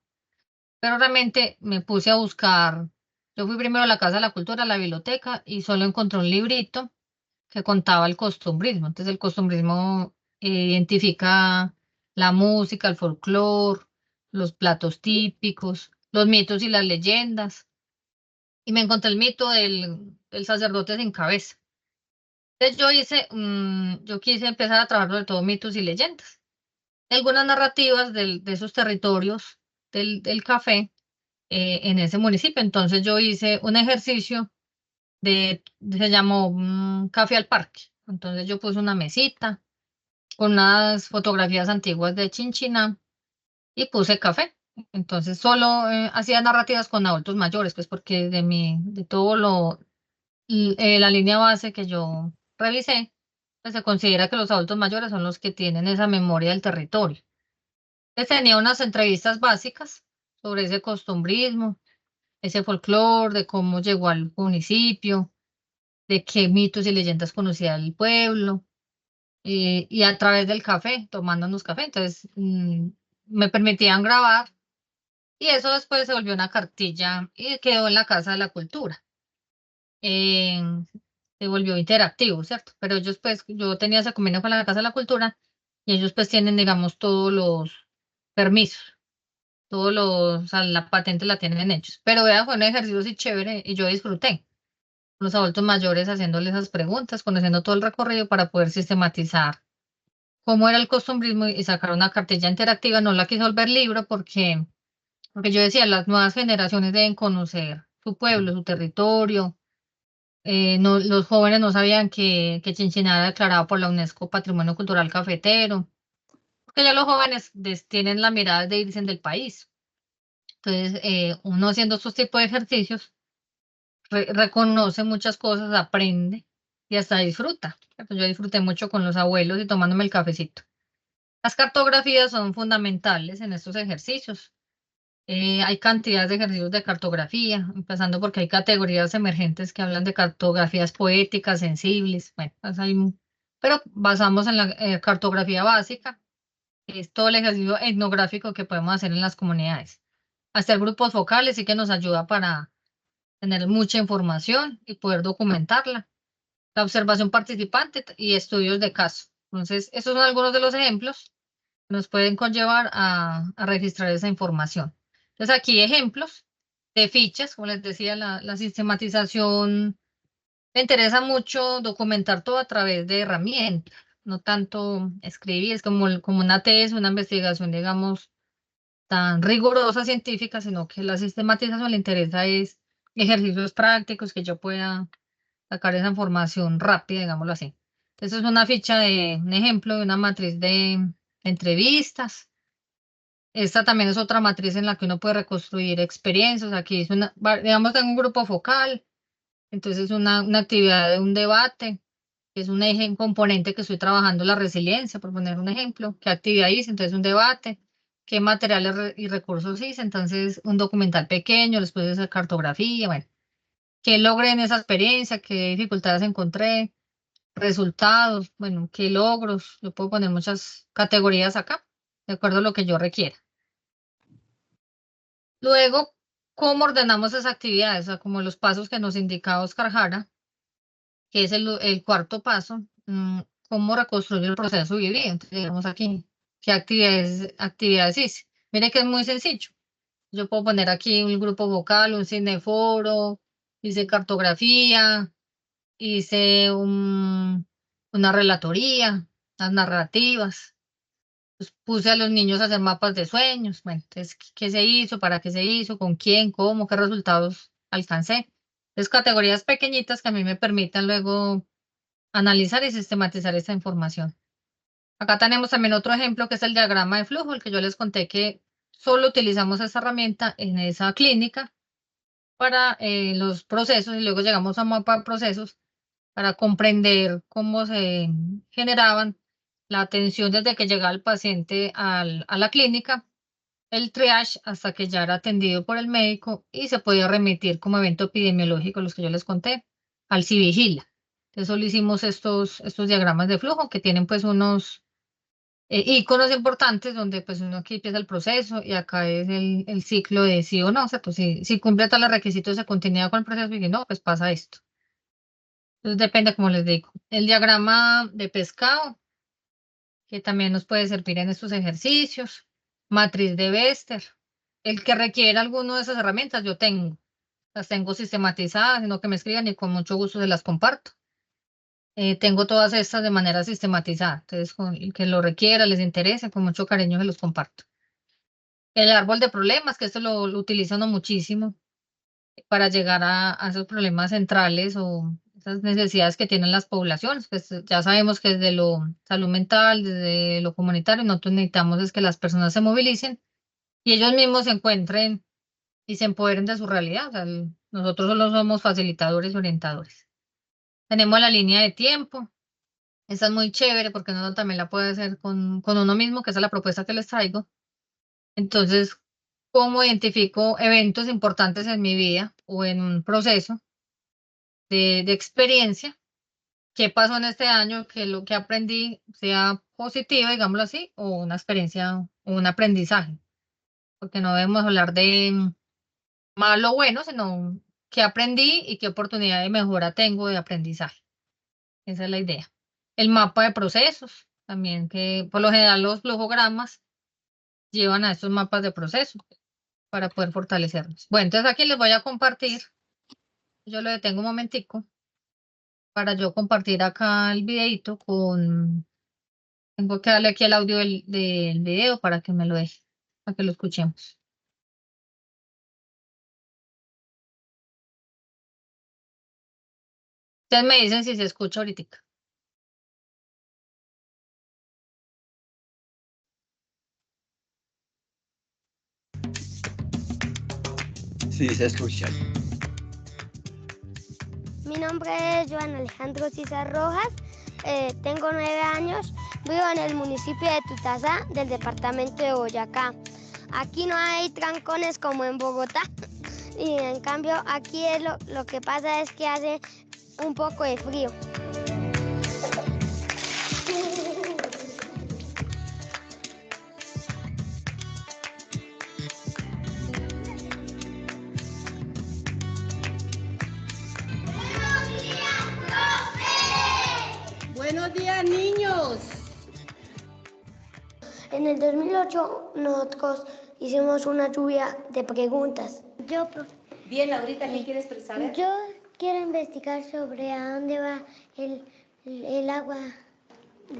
Pero realmente me puse a buscar, yo fui primero a la Casa de la Cultura, a la biblioteca, y solo encontré un librito que contaba el costumbrismo. Entonces el costumbrismo identifica la música, el folclore, los platos típicos, los mitos y las leyendas. Y me encontré el mito del sacerdote sin cabeza. Entonces yo quise empezar a trabajar sobre todo mitos y leyendas. Algunas narrativas de esos territorios del café en ese municipio. Entonces yo hice un ejercicio se llamó Café al Parque. Entonces yo puse una mesita con unas fotografías antiguas de Chinchina y puse café. Entonces solo hacía narrativas con adultos mayores, pues porque de todo la línea base que yo revisé, pues se considera que los adultos mayores son los que tienen esa memoria del territorio. Entonces tenía unas entrevistas básicas sobre ese costumbrismo, ese folclore, de cómo llegó al municipio, de qué mitos y leyendas conocía el pueblo, y a través del café, tomándonos café. Entonces me permitían grabar y eso después se volvió una cartilla y quedó en la Casa de la Cultura. eh, Se volvió interactivo, ¿cierto? Pero ellos pues, yo tenía ese convenio con la Casa de la Cultura y ellos pues tienen, digamos, todos los permisos, o sea, la patente la tienen ellos. Pero vea, fue un ejercicio así chévere y yo disfruté. Los adultos mayores haciéndole esas preguntas, conociendo todo el recorrido para poder sistematizar cómo era el costumbrismo y sacar una cartilla interactiva. No la quise volver libro porque yo decía, las nuevas generaciones deben conocer su pueblo, su territorio. No, los jóvenes no sabían que Chinchiná era declarado por la UNESCO Patrimonio Cultural Cafetero, porque ya los jóvenes tienen la mirada de irse del país. Entonces, uno haciendo estos tipos de ejercicios reconoce muchas cosas, aprende y hasta disfruta. Yo disfruté mucho con los abuelos y tomándome el cafecito. Las cartografías son fundamentales en estos ejercicios. Hay cantidad de ejercicios de cartografía, empezando porque hay categorías emergentes que hablan de cartografías poéticas, sensibles, bueno, pues pero basamos en la cartografía básica, que es todo el ejercicio etnográfico que podemos hacer en las comunidades. Hacer grupos focales sí que nos ayuda para tener mucha información y poder documentarla. La observación participante y estudios de caso. Entonces, esos son algunos de los ejemplos que nos pueden conllevar a registrar esa información. Entonces, aquí ejemplos de fichas, como les decía, la sistematización me interesa mucho documentar todo a través de herramientas, no tanto escribir, es como una tesis, una investigación, digamos, tan rigurosa científica, sino que la sistematización le interesa es ejercicios prácticos que yo pueda sacar esa información rápida, digámoslo así. Entonces es una ficha de un ejemplo de una matriz de entrevistas. Esta también es otra matriz en la que uno puede reconstruir experiencias. Aquí es digamos, tengo un grupo focal, entonces una actividad de un debate, que es un eje, un componente que estoy trabajando, la resiliencia, por poner un ejemplo. ¿Qué actividad hice? Entonces un debate. ¿Qué materiales y recursos hice? Entonces un documental pequeño, después de esa cartografía, bueno. ¿Qué logré en esa experiencia? ¿Qué dificultades encontré? Resultados, bueno, qué logros. Yo puedo poner muchas categorías acá, de acuerdo a lo que yo requiera. Luego, ¿cómo ordenamos esas actividades? O sea, como los pasos que nos indicaba Oscar Jara, que es el cuarto paso, cómo reconstruir el proceso vivido. Entonces, digamos aquí, ¿qué actividades hice? Mire que es muy sencillo. Yo puedo poner aquí un grupo vocal, un cineforo, hice cartografía, hice una relatoría, las narrativas, pues puse a los niños a hacer mapas de sueños. Bueno, entonces, ¿qué se hizo? ¿Para qué se hizo? ¿Con quién? ¿Cómo? ¿Qué resultados alcancé? Es categorías pequeñitas que a mí me permitan luego analizar y sistematizar esta información. Acá tenemos también otro ejemplo que es el diagrama de flujo, el que yo les conté que solo utilizamos esta herramienta en esa clínica para los procesos y luego llegamos a un mapa de procesos para comprender cómo se generaban la atención desde que llegaba el paciente a la clínica, el triage hasta que ya era atendido por el médico y se podía remitir como evento epidemiológico, los que yo les conté, al CIVIGILA. Entonces solo hicimos estos diagramas de flujo que tienen pues unos iconos importantes donde pues uno aquí empieza el proceso y acá es el ciclo de sí o no, o sea, pues si cumple todos los requisitos de continuidad con el proceso y si no, pues pasa esto. Entonces depende, como les digo. El diagrama de pescado, que también nos puede servir en estos ejercicios. Matriz de Bester. El que requiera alguna de esas herramientas, yo tengo. Las tengo sistematizadas, sino que me escriban y con mucho gusto se las comparto. Tengo todas estas de manera sistematizada. Entonces, con el que lo requiera, les interese, con mucho cariño se los comparto. El árbol de problemas, que esto lo utilizo uno muchísimo para llegar a esos problemas centrales o esas necesidades que tienen las poblaciones. Pues ya sabemos que desde lo salud mental, desde lo comunitario, nosotros necesitamos es que las personas se movilicen y ellos mismos se encuentren y se empoderen de su realidad. O sea, nosotros solo somos facilitadores y orientadores. Tenemos la línea de tiempo. Esa es muy chévere porque uno también la puede hacer con uno mismo, que esa es la propuesta que les traigo. Entonces, ¿cómo identifico eventos importantes en mi vida o en un proceso de experiencia? ¿Qué pasó en este año? Que lo que aprendí sea positivo, digámoslo así, o una experiencia o un aprendizaje. Porque no debemos hablar de malo o bueno, sino qué aprendí y qué oportunidad de mejora tengo de aprendizaje. Esa es la idea. El mapa de procesos, también que por lo general los flujogramas llevan a estos mapas de procesos para poder fortalecerlos. Bueno, entonces aquí les voy a compartir, yo lo detengo un momentico para yo compartir acá el videito con, tengo que darle aquí el audio del video para que me lo deje, para que lo escuchemos. Ustedes me dicen si se escucha ahorita. Sí, se escucha. Mi nombre es Joan Alejandro Cizar Rojas, tengo 9 años, vivo en el municipio de Tutazá, del departamento de Boyacá. Aquí no hay trancones como en Bogotá, y en cambio aquí lo que pasa es que hace un poco de frío. Buenos días, niños. En el 2008 nosotros hicimos una lluvia de preguntas. Bien, Laurita, ¿qué quieres saber? Yo quiero investigar sobre a dónde va el agua.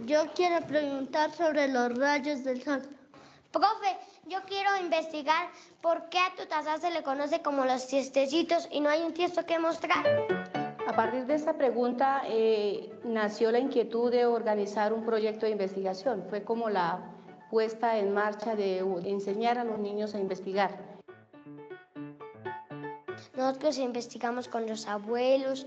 Yo quiero preguntar sobre los rayos del sol. Profe, yo quiero investigar por qué a Tutazá se le conoce como los tiestecitos y no hay un tiesto que mostrar. A partir de esta pregunta nació la inquietud de organizar un proyecto de investigación. Fue como la puesta en marcha de enseñar a los niños a investigar. Nosotros investigamos con los abuelos,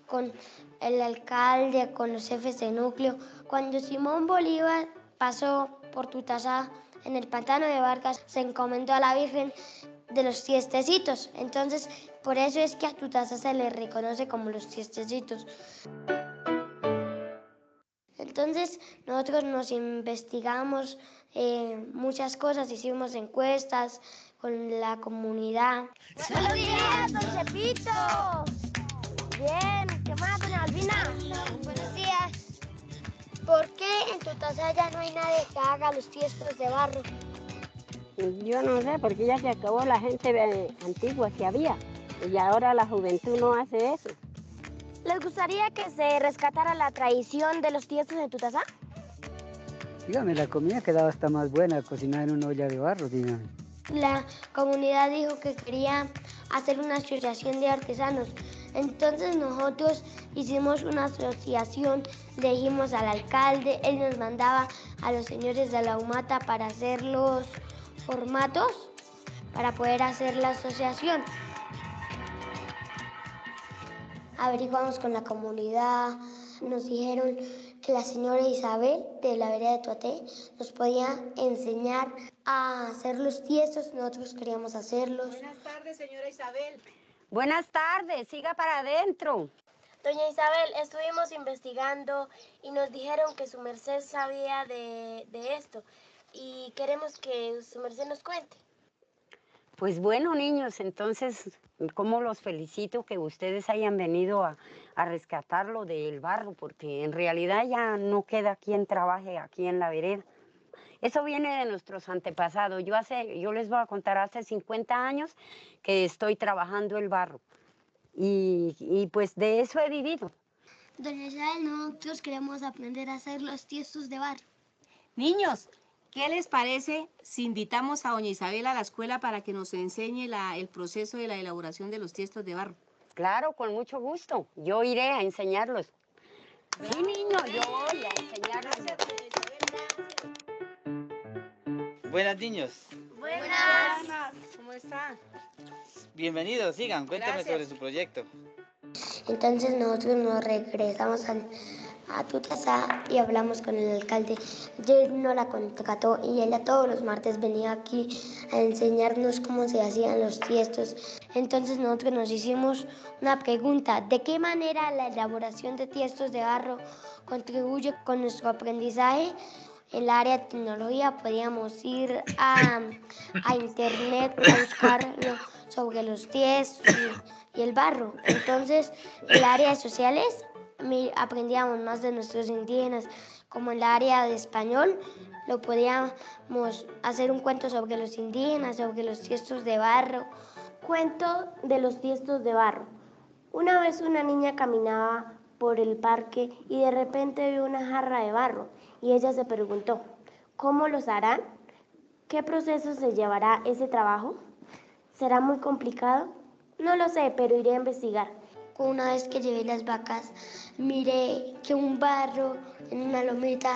con el alcalde, con los jefes de núcleo. Cuando Simón Bolívar pasó por Tutazá, en el pantano de Vargas, se encomendó a la Virgen de los tiestecitos. Entonces, por eso es que a Tutazá se le reconoce como los tiestecitos. Entonces, nosotros nos investigamos muchas cosas, hicimos encuestas con la comunidad. ¡Buenos días, don Chepito! Bien, ¿qué más, doña Albina? Buenos días. ¿Por qué en Tutazá ya no hay nadie que haga los tiestos de barro? Yo no sé, porque ya se acabó la gente antigua que había y ahora la juventud no hace eso. ¿Les gustaría que se rescatara la tradición de los tiestos de Tutazá? Dígame, la comida quedaba hasta más buena cocinada en una olla de barro, dígame. La comunidad dijo que quería hacer una asociación de artesanos. Entonces nosotros hicimos una asociación, le dijimos al alcalde, él nos mandaba a los señores de la humata para hacer los formatos, para poder hacer la asociación. Averiguamos con la comunidad, nos dijeron que la señora Isabel de la vereda de Tuaté nos podía enseñar a hacer los tiestos, nosotros queríamos hacerlos. Buenas tardes, señora Isabel. Buenas tardes, siga para adentro. Doña Isabel, estuvimos investigando y nos dijeron que su merced sabía de esto y queremos que su merced nos cuente. Pues bueno, niños, entonces, ¿cómo los felicito que ustedes hayan venido a rescatarlo del barro? Porque en realidad ya no queda quien trabaje aquí en la vereda. Eso viene de nuestros antepasados. Yo les voy a contar, hace 50 años que estoy trabajando el barro. Y pues de eso he vivido. Doña Isabel, nosotros queremos aprender a hacer los tiestos de barro. Niños, ¿qué les parece si invitamos a doña Isabel a la escuela para que nos enseñe el proceso de la elaboración de los tiestos de barro? Claro, con mucho gusto. Yo iré a enseñarlos. Sí, niños, yo voy a enseñarlos. Buenas, niños. Buenas. ¿Cómo está? Bienvenidos, sigan, cuéntame sobre su proyecto. Entonces nosotros nos regresamos a Tutasá y hablamos con el alcalde. Él nos la contrató y ella todos los martes venía aquí a enseñarnos cómo se hacían los tiestos. Entonces nosotros nos hicimos una pregunta: ¿de qué manera la elaboración de tiestos de barro contribuye con nuestro aprendizaje? En el área de tecnología podíamos ir a internet a buscarlo sobre los tiestos y el barro. Entonces, en el área de sociales aprendíamos más de nuestros indígenas, como en el área de español, lo podíamos hacer un cuento sobre los indígenas, sobre los tiestos de barro. Cuento de los tiestos de barro. Una vez una niña caminaba por el parque y de repente vio una jarra de barro y ella se preguntó: ¿cómo los harán? ¿Qué proceso se llevará ese trabajo? ¿Será muy complicado? No lo sé, pero iré a investigar. Una vez que llevé las vacas, miré que un barro en una lomita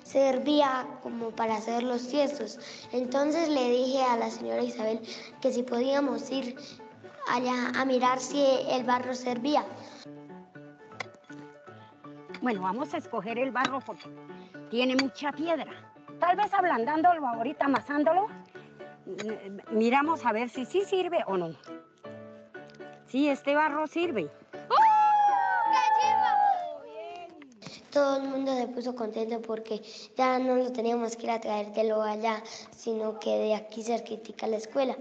servía como para hacer los tiestos. Entonces le dije a la señora Isabel que si podíamos ir allá a mirar si el barro servía. Bueno, vamos a escoger el barro porque tiene mucha piedra. Tal vez ablandándolo ahorita, amasándolo, miramos a ver si sí sirve o no. Sí, este barro sirve. Todo el mundo se puso contento porque ya no lo teníamos que ir a traer de lo allá, sino que de aquí cerquitica a la escuela.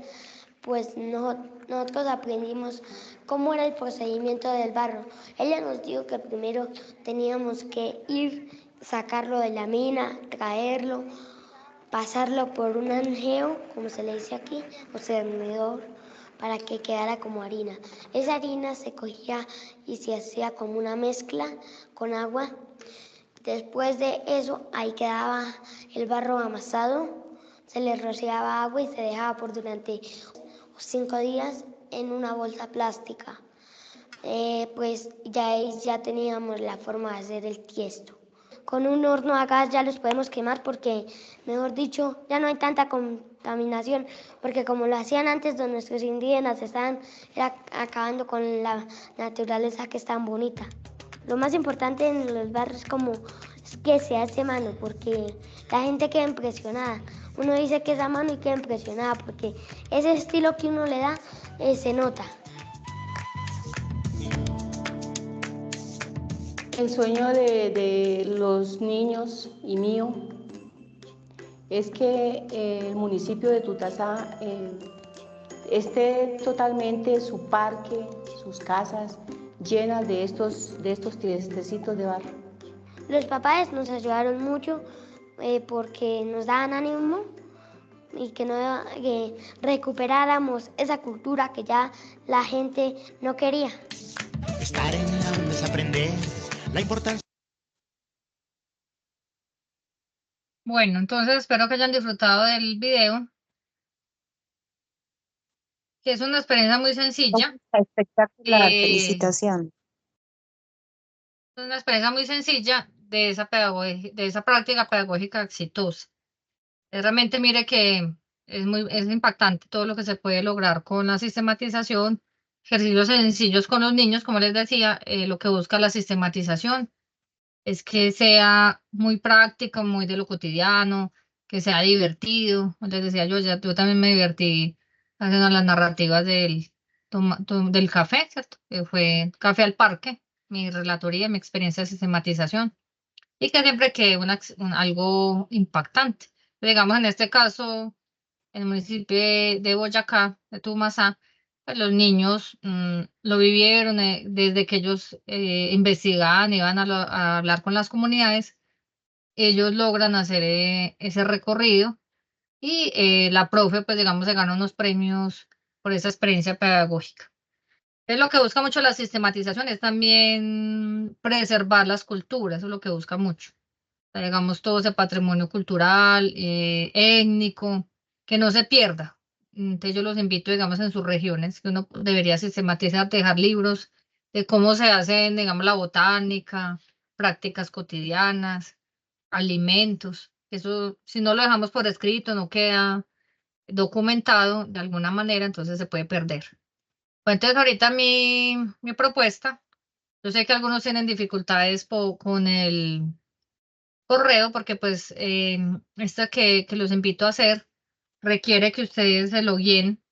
Pues nosotros aprendimos cómo era el procedimiento del barro. Ella nos dijo que primero teníamos que ir, sacarlo de la mina, traerlo, pasarlo por un anjeo, como se le dice aquí, o cernidor, para que quedara como harina. Esa harina se cogía y se hacía como una mezcla con agua. Después de eso, ahí quedaba el barro amasado, se le rociaba agua y se dejaba por durante 5 días en una bolsa plástica. Pues ya teníamos la forma de hacer el tiesto. Con un horno a gas ya los podemos quemar porque, mejor dicho, ya no hay tanta contaminación, porque como lo hacían antes de nuestros indígenas, estaban acabando con la naturaleza que es tan bonita. Lo más importante en los barrios es que se hace mano, porque la gente queda impresionada. Uno dice que es a mano y queda impresionada, porque ese estilo que uno le da se nota. El sueño de los niños y mío es que el municipio de Tutasá esté totalmente su parque, sus casas llenas de estos tiestecitos de barro. Los papás nos ayudaron mucho porque nos daban ánimo y que recuperáramos esa cultura que ya la gente no quería. Estar en la onda es aprender la importancia. Bueno, entonces espero que hayan disfrutado del video, que es una experiencia muy sencilla. Espectacular, Es felicitación. una experiencia muy sencilla de esa práctica pedagógica exitosa. Realmente mire que es impactante todo lo que se puede lograr con la sistematización, ejercicios sencillos con los niños, como les decía, lo que busca la sistematización es que sea muy práctico, muy de lo cotidiano, que sea divertido. Les decía yo también me divertí haciendo las narrativas del café, ¿cierto? Que fue Café al Parque, mi relatoría, mi experiencia de sistematización, y que siempre quede algo impactante. Digamos, en este caso, en el municipio de Boyacá, de Tumasá, pues los niños lo vivieron desde que ellos investigaban, iban a hablar con las comunidades, ellos logran hacer ese recorrido y la profe, pues digamos, se gana unos premios por esa experiencia pedagógica. Es lo que busca mucho la sistematización, es también preservar las culturas, eso es lo que busca mucho. O sea, digamos, todo ese patrimonio cultural, étnico, que no se pierda. Entonces yo los invito, digamos, en sus regiones, que uno debería sistematizar, dejar libros de cómo se hace, digamos, la botánica, prácticas cotidianas, alimentos. Eso, si no lo dejamos por escrito, no queda documentado de alguna manera, entonces se puede perder. Pues entonces ahorita mi propuesta, yo sé que algunos tienen dificultades con el correo porque pues esta que los invito a hacer requiere que ustedes se login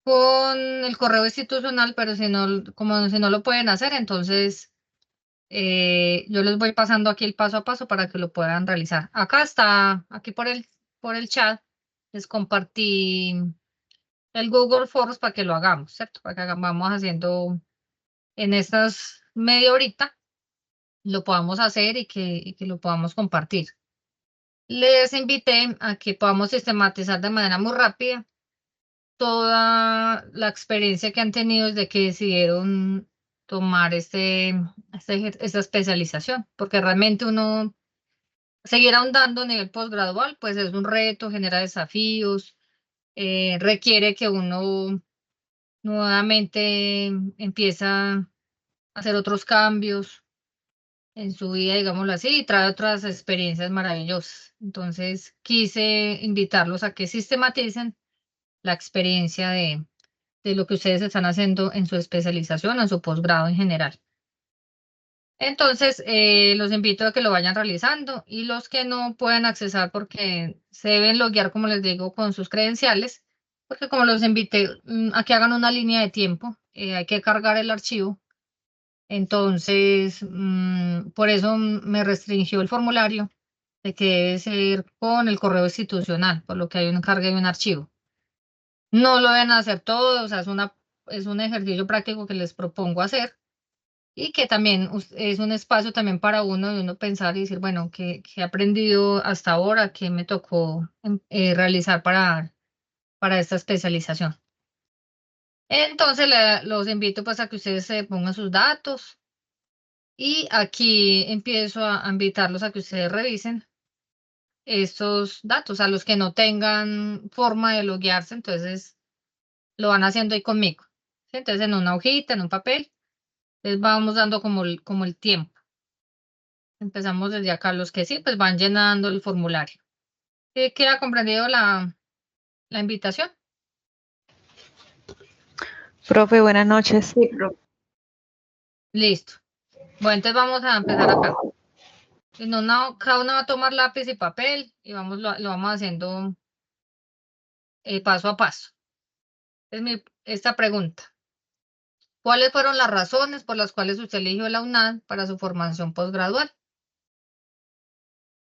con el correo institucional, pero como si no lo pueden hacer, entonces yo les voy pasando aquí el paso a paso para que lo puedan realizar. Acá está, aquí por el chat, les compartí el Google Forms para que lo hagamos, ¿cierto? Para que vamos haciendo en estas media horita, lo podamos hacer y que lo podamos compartir. Les invité a que podamos sistematizar de manera muy rápida toda la experiencia que han tenido desde que decidieron tomar esta especialización, porque realmente uno seguir ahondando a nivel posgradual, pues es un reto, genera desafíos, requiere que uno nuevamente empieza a hacer otros cambios en su vida, digámoslo así, y trae otras experiencias maravillosas. Entonces, quise invitarlos a que sistematicen la experiencia de lo que ustedes están haciendo en su especialización o en su posgrado en general. Entonces, los invito a que lo vayan realizando y los que no puedan accesar porque se deben loguear, como les digo, con sus credenciales, porque como los invité a que hagan una línea de tiempo, hay que cargar el archivo. Entonces, por eso me restringió el formulario de que debe ser con el correo institucional, por lo que hay un cargue de un archivo. No lo deben hacer todo, o sea, es un ejercicio práctico que les propongo hacer y que también es un espacio también para uno de uno pensar y decir, bueno, ¿qué he aprendido hasta ahora? ¿Qué me tocó realizar para esta especialización? Entonces, los invito pues a que ustedes se pongan sus datos y aquí empiezo a invitarlos a que ustedes revisen estos datos, a los que no tengan forma de loguearse, entonces lo van haciendo ahí conmigo. ¿Sí? Entonces, en una hojita, en un papel, les vamos dando como el tiempo. Empezamos desde acá. Los que sí, pues van llenando el formulario. ¿Queda comprendido la invitación? Profe, buenas noches. Sí, profe. Listo. Bueno, entonces vamos a empezar acá. Cada uno va a tomar lápiz y papel y lo vamos haciendo paso a paso. Esta pregunta. ¿Cuáles fueron las razones por las cuales usted eligió la UNAD para su formación posgradual?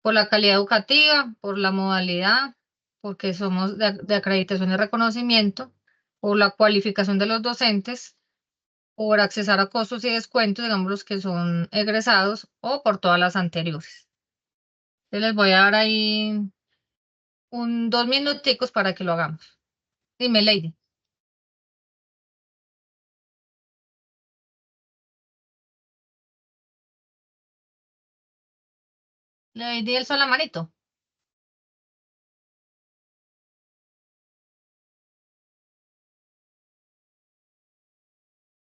Por la calidad educativa, por la modalidad, porque somos de acreditación y reconocimiento, por la cualificación de los docentes, por accesar a costos y descuentos, digamos los que son egresados, o por todas las anteriores. Yo les voy a dar ahí 2 minuticos para que lo hagamos. Dime, Lady. Lady, alzó la manito.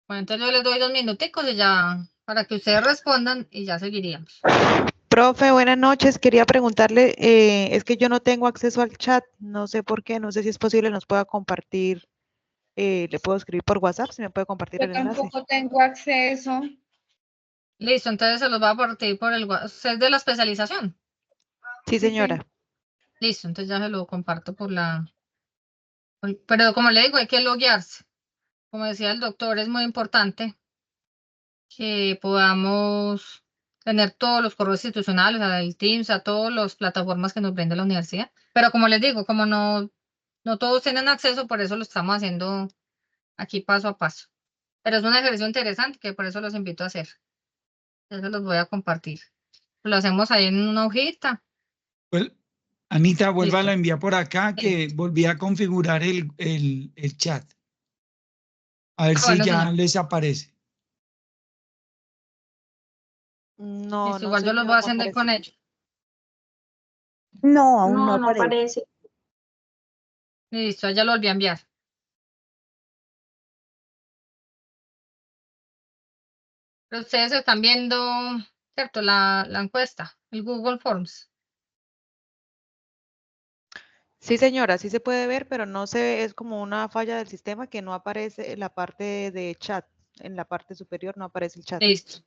Bueno, entonces yo les doy 2 minuticos y ya, para que ustedes respondan y ya seguiríamos. Profe, buenas noches. Quería preguntarle, es que yo no tengo acceso al chat, no sé por qué, no sé si es posible, nos pueda compartir, le puedo escribir por WhatsApp, si me puede compartir el enlace. Tampoco tengo acceso. Listo, entonces se los va a partir por el WhatsApp. ¿Usted es de la especialización? Sí, señora. Listo, entonces ya se lo comparto pero como le digo, hay que loguearse. Como decía el doctor, es muy importante que podamos tener todos los correos institucionales, el Teams, a todas las plataformas que nos brinda la universidad. Pero como les digo, como no todos tienen acceso, por eso lo estamos haciendo aquí paso a paso. Pero es un ejercicio interesante que por eso los invito a hacer. Ya se los voy a compartir. Lo hacemos ahí en una hojita. Pues, Anita, vuelva a Listo. enviar por acá que volví a configurar el chat. A ver si Bueno, ya señor. les aparece. No, Listo, no, igual yo los señor, voy no haciendo ahí aparece. con ellos. No, aún no No, no aparece. aparece. Listo, ya lo volví a enviar. Pero ustedes están viendo, ¿cierto? La encuesta, el Google Forms. Sí, señora, sí se puede ver, pero no se ve, es como una falla del sistema que no aparece en la parte de chat. En la parte superior no aparece el chat. Listo.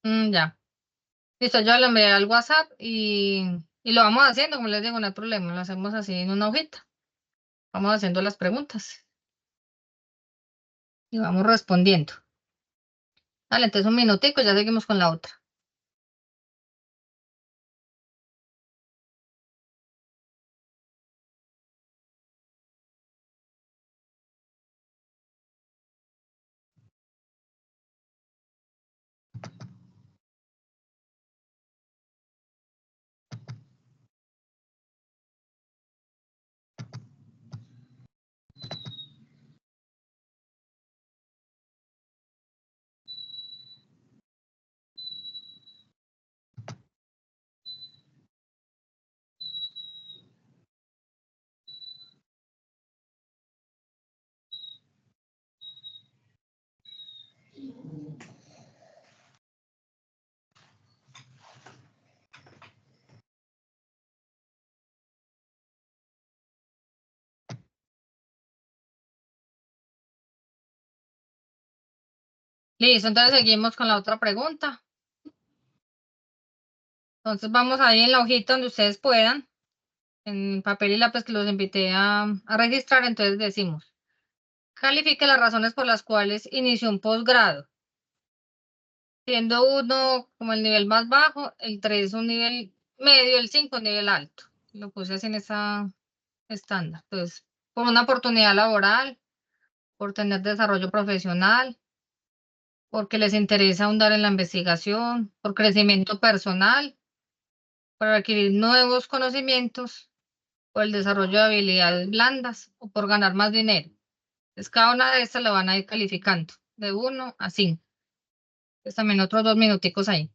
Ya. Listo, yo le envié al WhatsApp y lo vamos haciendo, como les digo, no hay problema, lo hacemos así en una hojita. Vamos haciendo las preguntas y vamos respondiendo. Dale, entonces un minutico, ya seguimos con la otra. Listo, entonces seguimos con la otra pregunta. Entonces vamos ahí en la hojita donde ustedes puedan, en papel y lápiz que los invité a registrar. Entonces decimos, califique las razones por las cuales inició un posgrado, siendo 1 como el nivel más bajo, el 3 un nivel medio, el 5 un nivel alto. Lo puse así en esa estándar. Entonces, por una oportunidad laboral, por tener desarrollo profesional, porque les interesa ahondar en la investigación, por crecimiento personal, para adquirir nuevos conocimientos, por el desarrollo de habilidades blandas o por ganar más dinero. Entonces, cada una de estas la van a ir calificando de 1 a 5. Entonces, también otros 2 minuticos ahí.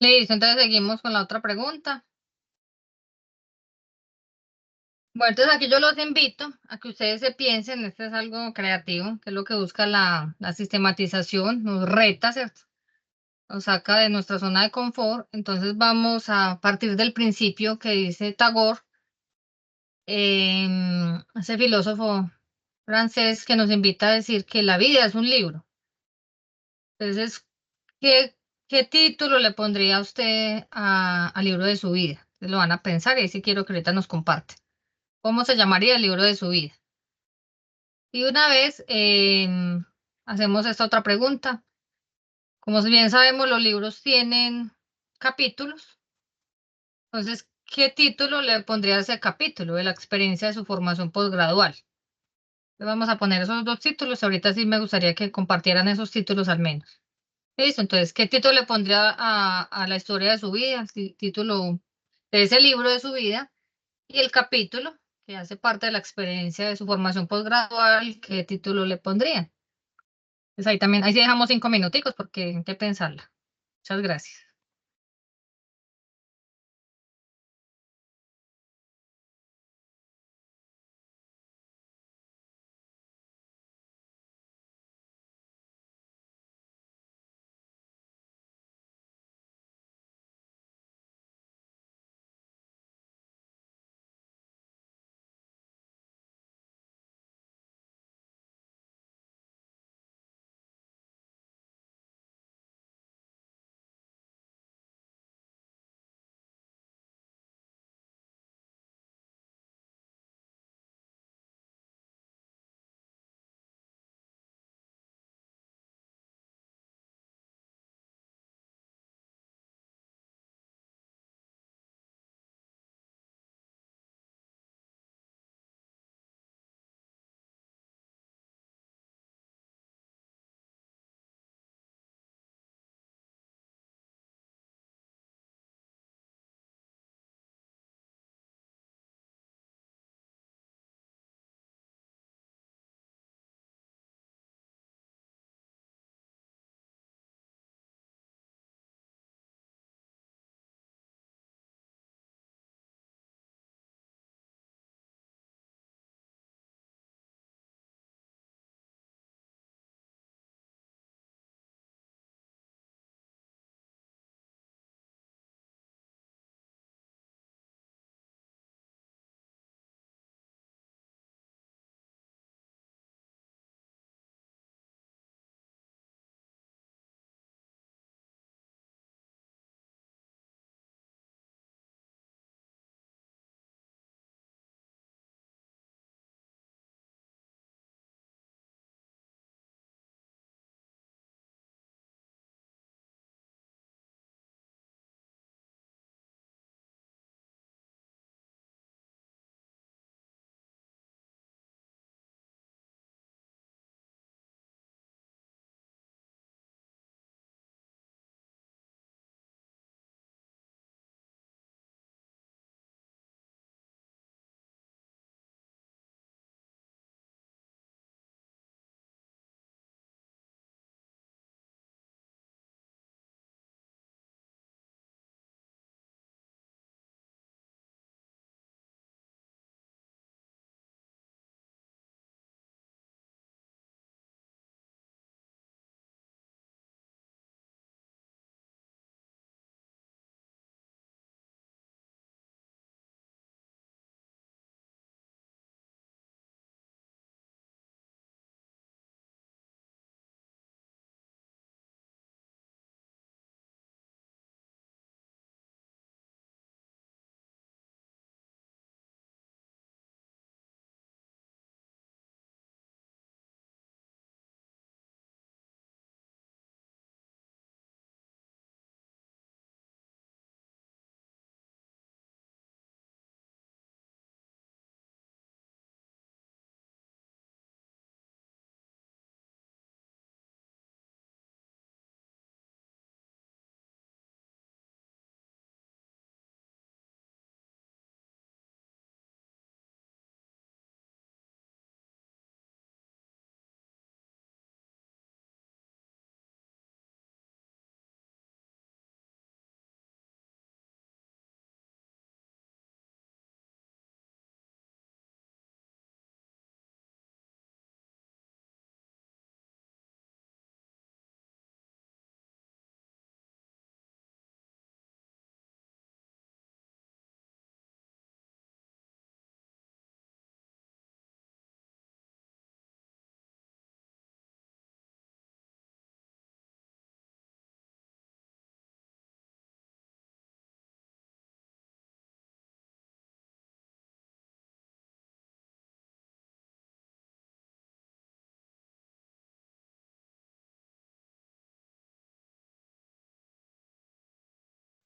Listo, entonces seguimos con la otra pregunta. Bueno, entonces aquí yo los invito a que ustedes se piensen, esto es algo creativo, que es lo que busca la sistematización, nos reta, ¿cierto? Nos saca de nuestra zona de confort. Entonces vamos a partir del principio que dice Tagore, ese filósofo francés que nos invita a decir que la vida es un libro. Entonces, ¿qué título le pondría usted al libro de su vida? Entonces lo van a pensar y ahí sí quiero que ahorita nos comparte. ¿Cómo se llamaría el libro de su vida? Y una vez hacemos esta otra pregunta. Como bien sabemos, los libros tienen capítulos. Entonces, ¿qué título le pondría a ese capítulo de la experiencia de su formación posgradual? Le vamos a poner esos dos títulos. Ahorita sí me gustaría que compartieran esos títulos al menos. Listo, entonces, ¿qué título le pondría a la historia de su vida? Título de ese libro de su vida y el capítulo que hace parte de la experiencia de su formación posgradual, ¿qué título le pondría? Pues ahí también, ahí sí dejamos 5 minuticos porque hay que pensarla. Muchas gracias.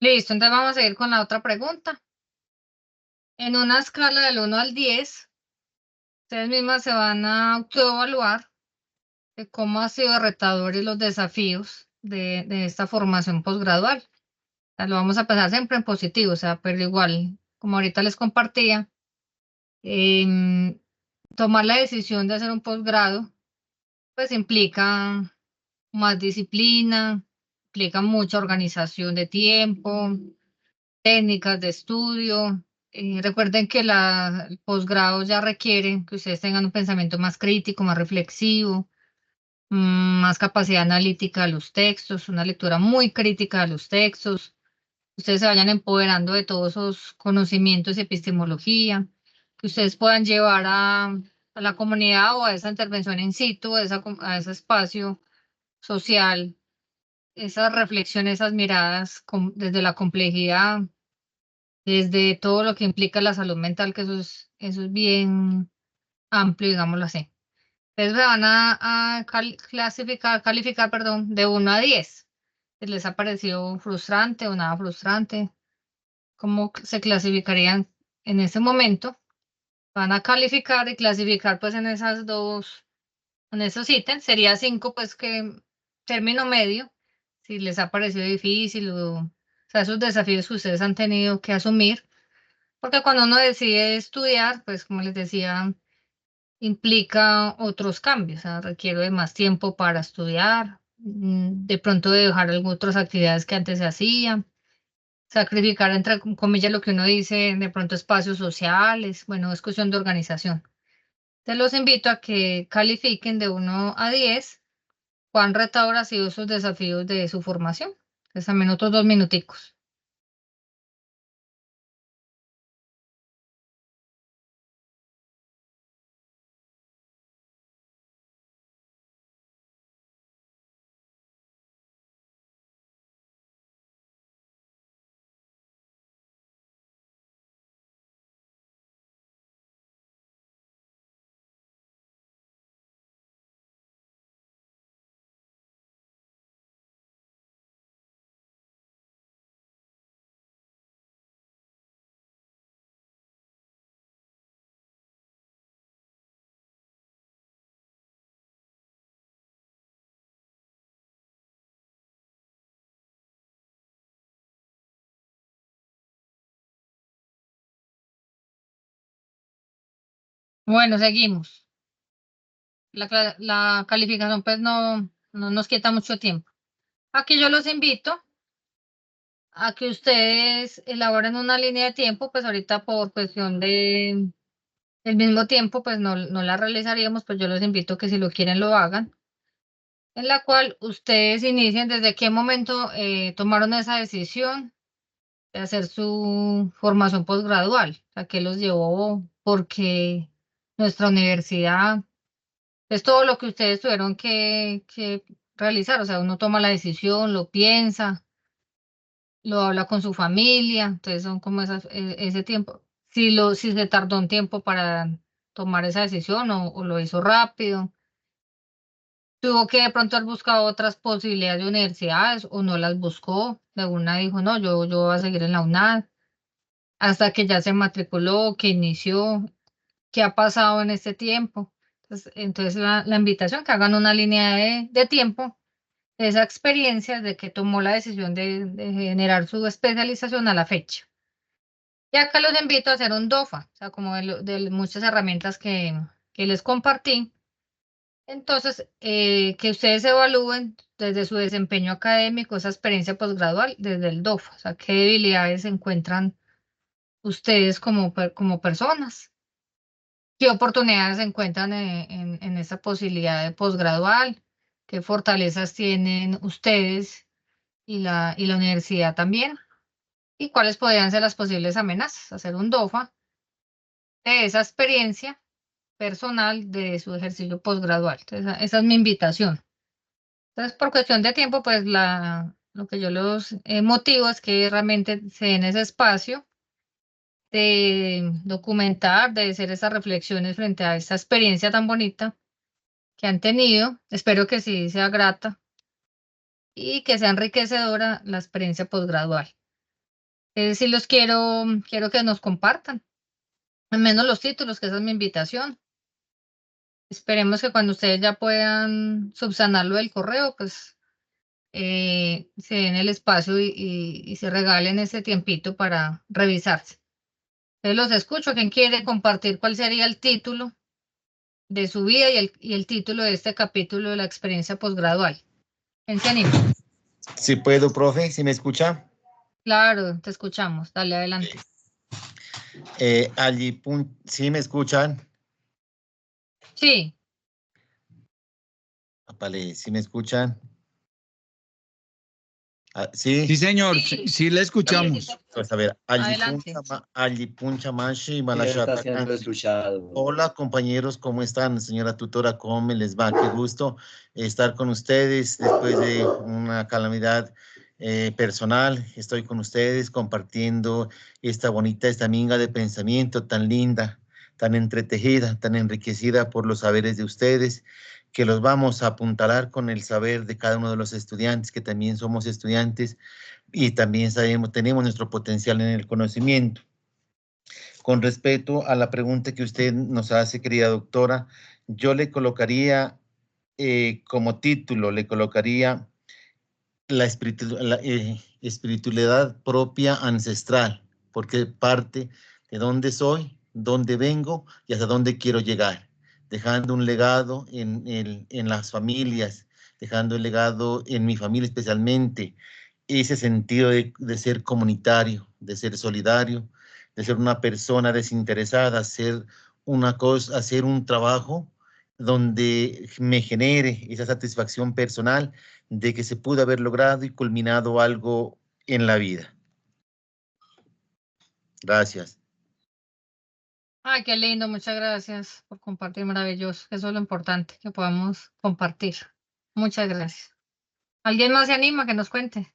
Listo, entonces vamos a ir con la otra pregunta. En una escala del 1 al 10, ustedes mismas se van a autoevaluar de cómo ha sido retadores los desafíos de esta formación posgradual. O sea, lo vamos a pensar siempre en positivo, o sea, pero igual, como ahorita les compartía, em, tomar la decisión de hacer un posgrado, pues implica más disciplina, implica mucha organización de tiempo, técnicas de estudio. Recuerden que el posgrado ya requiere que ustedes tengan un pensamiento más crítico, más reflexivo, más capacidad analítica de los textos, una lectura muy crítica de los textos. Ustedes se vayan empoderando de todos esos conocimientos y epistemología, que ustedes puedan llevar a la comunidad o a esa intervención in situ, a ese espacio social, esas reflexiones, esas miradas desde la complejidad, desde todo lo que implica la salud mental, que eso es bien amplio, digámoslo así. Entonces me van a calificar, perdón, de 1 a 10. Si les ha parecido frustrante o nada frustrante, ¿cómo se clasificarían en ese momento? Van a calificar y clasificar pues en esos ítems. Sería 5 pues que término medio, si les ha parecido difícil o sea, esos desafíos que ustedes han tenido que asumir. Porque cuando uno decide estudiar, pues como les decía, implica otros cambios, o sea, requiere de más tiempo para estudiar, de pronto de dejar algunas otras actividades que antes se hacían, sacrificar entre comillas lo que uno dice, de pronto espacios sociales, bueno, es cuestión de organización. Te los invito a que califiquen de 1 a 10 cuán retador ha sido esos desafíos de su formación. Entonces, también otros 2 minuticos. Bueno, seguimos. La calificación pues no nos quita mucho tiempo. Aquí yo los invito a que ustedes elaboren una línea de tiempo, pues ahorita por cuestión del mismo tiempo, pues no la realizaríamos, pues yo los invito a que si lo quieren lo hagan, en la cual ustedes inicien desde qué momento tomaron esa decisión de hacer su formación posgradual, o sea, qué los llevó, porque nuestra universidad, es todo lo que ustedes tuvieron que realizar, o sea, uno toma la decisión, lo piensa, lo habla con su familia, entonces son como ese tiempo. Si se tardó un tiempo para tomar esa decisión o lo hizo rápido, tuvo que de pronto haber buscado otras posibilidades de universidades o no las buscó, de una dijo, no, yo voy a seguir en la UNAD, hasta que ya se matriculó, que inició, qué ha pasado en este tiempo. Entonces la invitación que hagan una línea de tiempo, esa experiencia de que tomó la decisión de generar su especialización a la fecha. Y acá los invito a hacer un DOFA, o sea, como de muchas herramientas que les compartí. Entonces, que ustedes evalúen desde su desempeño académico, esa experiencia posgradual, desde el DOFA, o sea, qué debilidades encuentran ustedes como personas, qué oportunidades encuentran en esa posibilidad de posgradual, qué fortalezas tienen ustedes y la universidad también, y cuáles podrían ser las posibles amenazas. Hacer un DOFA de esa experiencia personal de su ejercicio posgradual. Entonces, esa es mi invitación. Entonces, por cuestión de tiempo, pues lo que yo los motivo es que realmente se den ese espacio de documentar, de hacer esas reflexiones frente a esta experiencia tan bonita que han tenido. Espero que sí sea grata y que sea enriquecedora la experiencia posgradual. Sí los quiero que nos compartan, al menos los títulos, que esa es mi invitación. Esperemos que cuando ustedes ya puedan subsanarlo del correo, pues se den el espacio y se regalen ese tiempito para revisarse. Entonces los escucho. ¿Quién quiere compartir cuál sería el título de su vida y el título de este capítulo de la experiencia posgradual? ¿Quién se anima? Si puedo, profe, si me escucha. Claro, te escuchamos. Dale, adelante. ¿Sí me escuchan? Sí. Vale, ¿sí me escuchan? ¿Sí? Sí, señor, sí le escuchamos. Pues a ver, Adelante. Puncha Mashi, Está Malashata siendo Kanji. escuchado. Hola, compañeros, ¿cómo están? Señora tutora, ¿cómo me les va? Qué gusto estar con ustedes después de una calamidad personal. Estoy con ustedes compartiendo esta minga de pensamiento tan linda, tan entretejida, tan enriquecida por los saberes de ustedes, que los vamos a apuntalar con el saber de cada uno de los estudiantes, que también somos estudiantes y también tenemos nuestro potencial en el conocimiento. Con respecto a la pregunta que usted nos hace, querida doctora, yo le colocaría como título, le colocaría la espiritualidad propia ancestral, porque parte de dónde soy, dónde vengo y hasta dónde quiero llegar, dejando un legado en las familias, dejando el legado en mi familia especialmente, ese sentido de ser comunitario, de ser solidario, de ser una persona desinteresada, hacer una cosa, hacer un trabajo donde me genere esa satisfacción personal de que se pudo haber logrado y culminado algo en la vida. Gracias. Ay, qué lindo, muchas gracias por compartir, maravilloso. Eso es lo importante, que podamos compartir. Muchas gracias. ¿Alguien más se anima que nos cuente?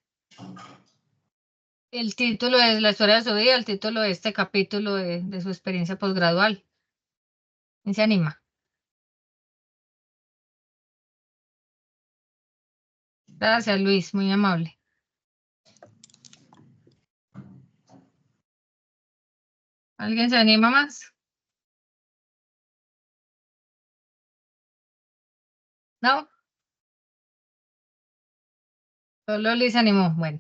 El título es la historia de su vida, el título de este capítulo de su experiencia posgradual. ¿Quién se anima? Gracias, Luis, muy amable. ¿Alguien se anima más? ¿No? Solo Luis se animó. Bueno.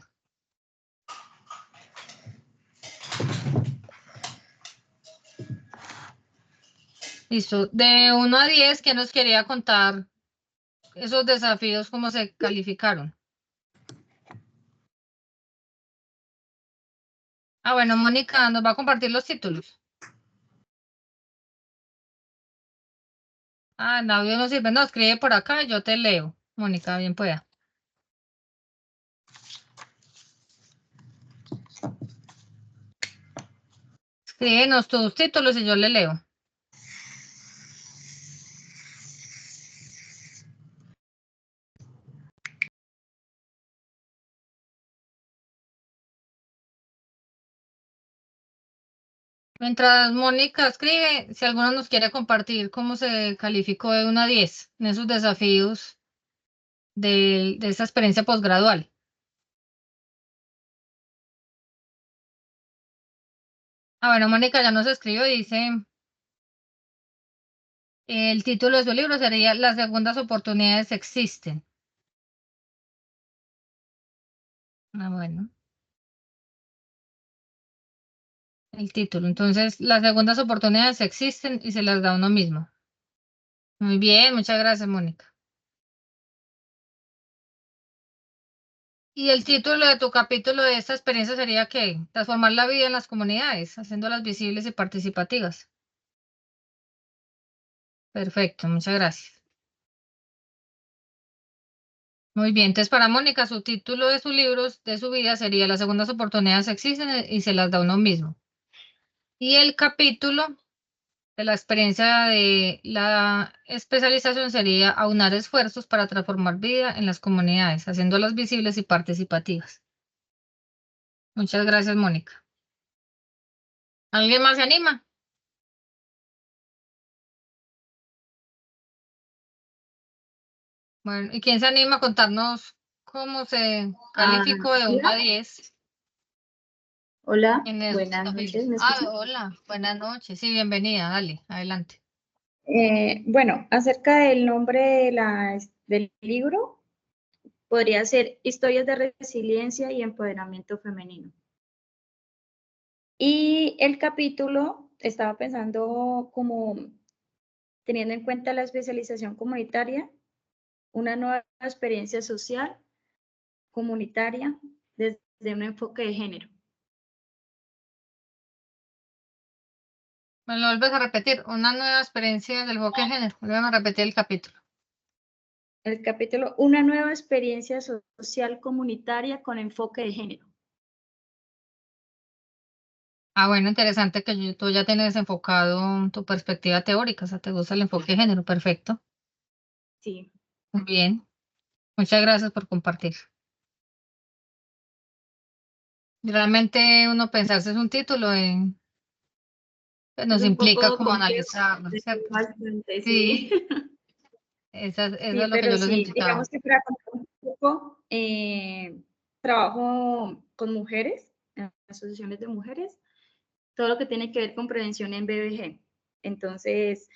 Listo. De 1 a 10, ¿quién nos quería contar esos desafíos, cómo se calificaron? Ah, bueno, Mónica nos va a compartir los títulos. Ah, el audio no sirve. No, escribe por acá y yo te leo. Mónica, bien pueda. Escríbenos tus títulos y yo le leo. Mientras Mónica escribe, si alguno nos quiere compartir cómo se calificó de 1 a 10 en esos desafíos de esta experiencia posgradual. Ah, bueno, Mónica ya nos escribió y dice, el título de su libro sería Las segundas oportunidades existen. Ah, bueno. El título. Entonces, las segundas oportunidades existen y se las da uno mismo. Muy bien, muchas gracias, Mónica. Y el título de tu capítulo de esta experiencia sería ¿qué? Transformar la vida en las comunidades, haciéndolas visibles y participativas. Perfecto, muchas gracias. Muy bien, entonces para Mónica, su título de su libro, de su vida, sería Las segundas oportunidades existen y se las da uno mismo. Y el capítulo de la experiencia de la especialización sería aunar esfuerzos para transformar vida en las comunidades, haciéndolas visibles y participativas. Muchas gracias, Mónica. ¿Alguien más se anima? Bueno, ¿y quién se anima a contarnos cómo se calificó de 1 a 10 Hola, En el buenas capítulo. noches, ¿me escuchan? Hola, buenas noches. Sí, bienvenida, dale, adelante. Bueno, acerca del nombre de del libro, podría ser Historias de Resiliencia y Empoderamiento Femenino. Y el capítulo, estaba pensando como teniendo en cuenta la especialización comunitaria, una nueva experiencia social comunitaria desde un enfoque de género. Me lo vuelves a repetir, una nueva experiencia del enfoque de género. Vuelven a repetir el capítulo. El capítulo, una nueva experiencia social comunitaria con enfoque de género. Ah, bueno, interesante que tú ya tienes enfocado tu perspectiva teórica, o sea, te gusta el enfoque de género, perfecto. Sí. Muy bien, muchas gracias por compartir. Realmente uno pensarse es un título, pues nos Es un implica poco como complejo, analizarlo, ¿cierto? bastante, Sí, sí. eso es Sí, lo que pero yo los sí, invitaba. digamos que para contar un poco, trabajo con mujeres, en asociaciones de mujeres, todo lo que tiene que ver con prevención en BBG. Entonces,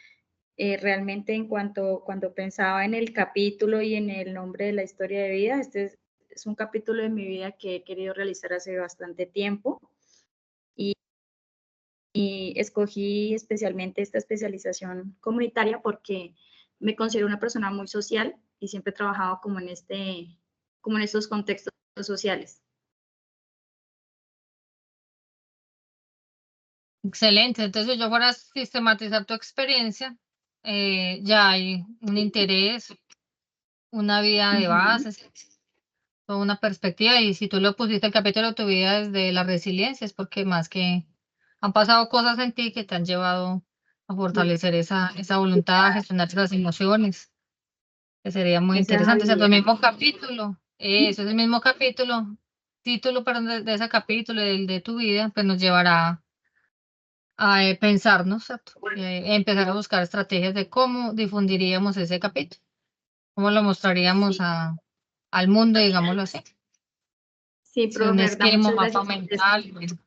realmente cuando pensaba en el capítulo y en el nombre de la historia de vida, este es un capítulo de mi vida que he querido realizar hace bastante tiempo y escogí especialmente esta especialización comunitaria porque me considero una persona muy social y siempre he trabajado como en estos contextos sociales. Excelente, entonces si yo fuera a sistematizar tu experiencia, ya hay un interés, una vida de bases, toda una perspectiva, y si tú lo pusiste el capítulo de tu vida desde la resiliencia, es porque más que han pasado cosas en ti que te han llevado a fortalecer esa voluntad, a gestionar las emociones, que sería muy Esa interesante. O sea, el habilidad. mismo capítulo, eso es el mismo capítulo, título, perdón, de ese capítulo, del de tu vida, pues nos llevará a pensarnos, ¿cierto? Empezar a buscar estrategias de cómo difundiríamos ese capítulo, cómo lo mostraríamos al mundo, digámoslo así. Sí, Sí, un profe, verdad, esquema, muchas mapa gracias por mental.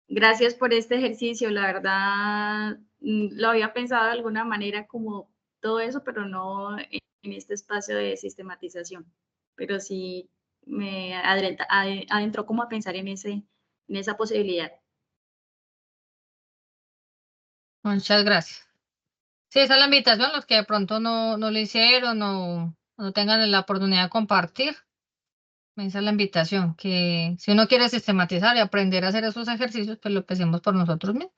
gracias por este ejercicio, la verdad, lo había pensado de alguna manera como todo eso, pero no en este espacio de sistematización. Pero sí me adentró como a pensar en esa posibilidad. Muchas gracias. Sí, esa es la invitación, los que de pronto no lo hicieron o no tengan la oportunidad de compartir. Esa es la invitación, que si uno quiere sistematizar y aprender a hacer esos ejercicios, pues lo empecemos por nosotros mismos.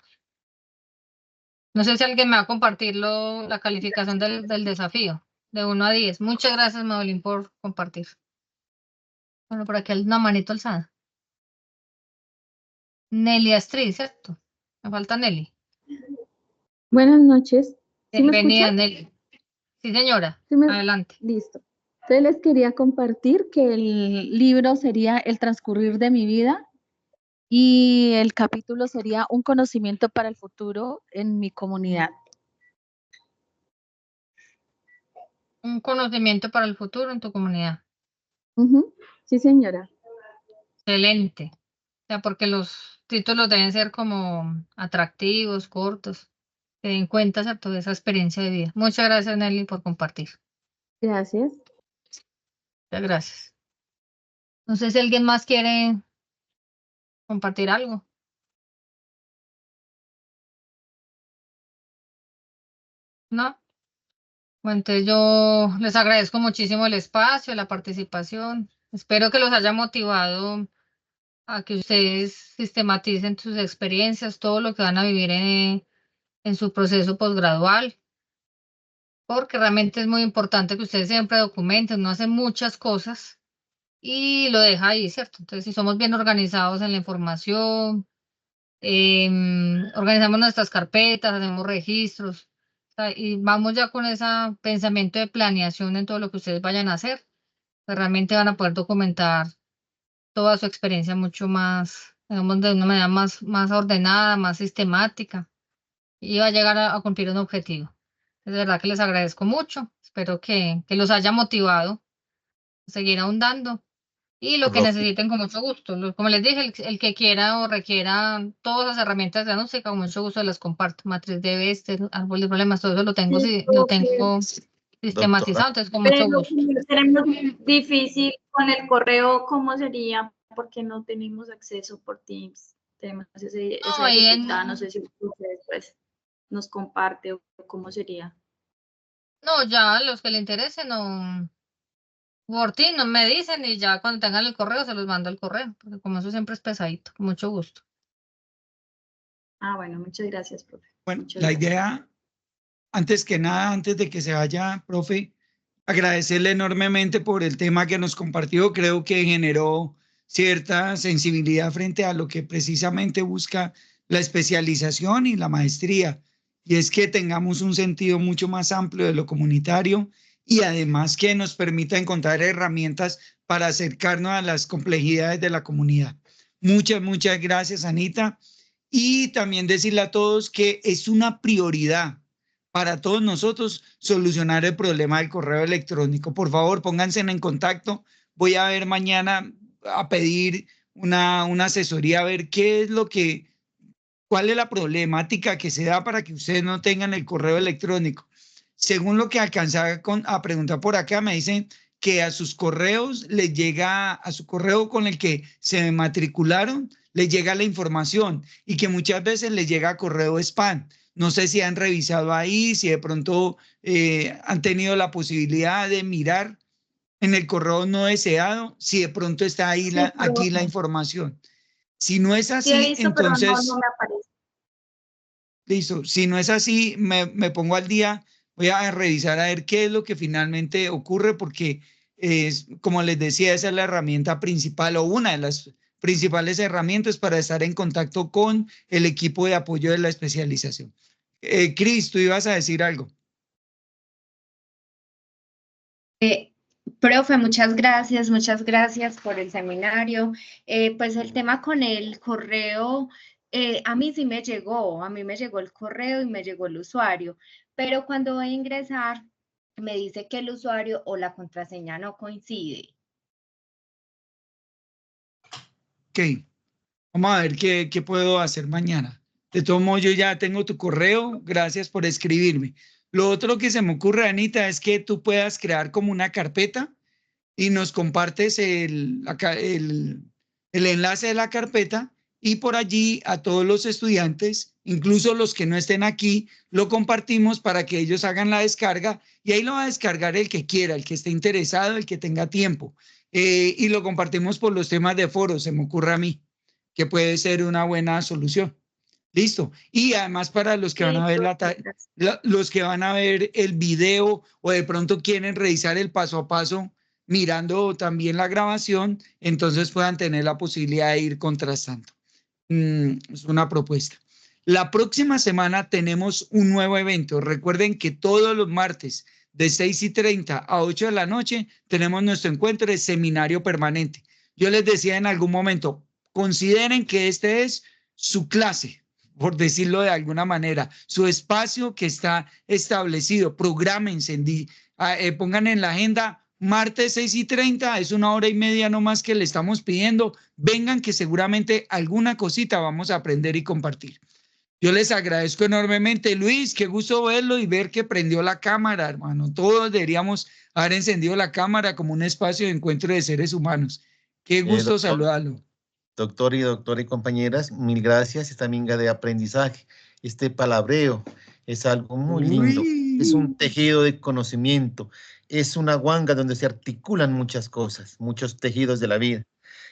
No sé si alguien me va a compartir la calificación del desafío, de 1 a 10. Muchas gracias, Madeline, por compartir. Bueno, por aquí hay una manito alzada. Nelly Astrid, ¿cierto? Me falta Nelly. Buenas noches. ¿Sí me Bienvenida, escuchan? Nelly. Sí, señora. Adelante. Listo. Entonces les quería compartir que el libro sería El transcurrir de mi vida y el capítulo sería Un conocimiento para el futuro en mi comunidad. Un conocimiento para el futuro en tu comunidad. Sí, señora. Excelente. O sea, porque los títulos deben ser como atractivos, cortos, que den cuenta, ¿cierto?, de esa experiencia de vida. Muchas gracias, Nelly, por compartir. Gracias. Muchas gracias. No sé si alguien más quiere compartir algo. ¿No? Bueno, entonces yo les agradezco muchísimo el espacio, la participación. Espero que los haya motivado a que ustedes sistematicen sus experiencias, todo lo que van a vivir en su proceso posgradual, porque realmente es muy importante que ustedes siempre documenten, no hacen muchas cosas y lo deja ahí, ¿cierto? Entonces, si somos bien organizados en la información, organizamos nuestras carpetas, hacemos registros, o sea, y vamos ya con ese pensamiento de planeación en todo lo que ustedes vayan a hacer, pues realmente van a poder documentar toda su experiencia mucho más, digamos, de una manera más ordenada, más sistemática, y va a llegar a cumplir un objetivo. Es verdad que les agradezco mucho, espero que los haya motivado a seguir ahondando Y lo que Profe. necesiten con mucho gusto. Como les dije, el que quiera o requiera todas las herramientas de diagnóstica, con mucho gusto las comparto. Matriz de Bester, árbol de problemas, todo eso lo tengo, Sí, lo profe. tengo sistematizado, entonces con mucho Pero gusto. tenemos difícil con el correo, ¿cómo sería? Porque no tenemos acceso por Teams. Tenemos esa y dificultad, no sé si ustedes pues nos comparte o cómo sería. No, ya los que le interesen, no, por ti no me dicen y ya cuando tengan el correo se los mando al correo, porque como eso siempre es pesadito, con mucho gusto. Ah, bueno, muchas gracias, profe. Bueno, Muchas la gracias. idea, antes que nada, antes de que se vaya, profe, agradecerle enormemente por el tema que nos compartió. Creo que generó cierta sensibilidad frente a lo que precisamente busca la especialización y la maestría, y es que tengamos un sentido mucho más amplio de lo comunitario y además que nos permita encontrar herramientas para acercarnos a las complejidades de la comunidad. Muchas gracias, Anita. Y también decirle a todos que es una prioridad para todos nosotros solucionar el problema del correo electrónico. Por favor, pónganse en contacto. Voy a ver mañana a pedir una asesoría, a ver cuál es la problemática que se da para que ustedes no tengan el correo electrónico. Según lo que alcanzaba a preguntar por acá, me dicen que a sus correos les llega, a su correo con el que se matricularon, les llega la información y que muchas veces les llega correo spam. No sé si han revisado ahí, si de pronto han tenido la posibilidad de mirar en el correo no deseado, si de pronto está ahí aquí la información. Si no es Sí he así, visto, entonces, pero no me aparece. listo. Si no es así, me pongo al día, voy a revisar a ver qué es lo que finalmente ocurre, porque como les decía, esa es la herramienta principal o una de las principales herramientas para estar en contacto con el equipo de apoyo de la especialización. Cris, tú ibas a decir algo. Profe, muchas gracias por el seminario. Pues el tema con el correo, a mí sí me llegó, a mí me llegó el correo y me llegó el usuario, pero cuando voy a ingresar me dice que el usuario o la contraseña no coincide. Ok, vamos a ver qué puedo hacer mañana. De todos modos, yo ya tengo tu correo, gracias por escribirme. Lo otro que se me ocurre, Anita, es que tú puedas crear como una carpeta y nos compartes el enlace de la carpeta y por allí a todos los estudiantes, incluso los que no estén aquí, lo compartimos para que ellos hagan la descarga y ahí lo va a descargar el que quiera, el que esté interesado, el que tenga tiempo. Y lo compartimos por los temas de foro, se me ocurre a mí, que puede ser una buena solución. Listo. Y además para los que van a ver los que van a ver el video o de pronto quieren revisar el paso a paso mirando también la grabación, entonces puedan tener la posibilidad de ir contrastando. Es una propuesta. La próxima semana tenemos un nuevo evento. Recuerden que todos los martes de 6:30 a 8 de la noche tenemos nuestro encuentro de seminario permanente. Yo les decía en algún momento, consideren que este es su clase, por decirlo de alguna manera, su espacio que está establecido, prográmense, pongan en la agenda martes 6:30, es 1 hora y media nomás que le estamos pidiendo, vengan que seguramente alguna cosita vamos a aprender y compartir. Yo les agradezco enormemente, Luis, qué gusto verlo y ver que prendió la cámara, hermano. Todos deberíamos haber encendido la cámara como un espacio de encuentro de seres humanos. Qué gusto saludarlo. Doctor y compañeras, mil gracias. Esta minga de aprendizaje, este palabreo es algo muy lindo. Es un tejido de conocimiento. Es una guanga donde se articulan muchas cosas, muchos tejidos de la vida.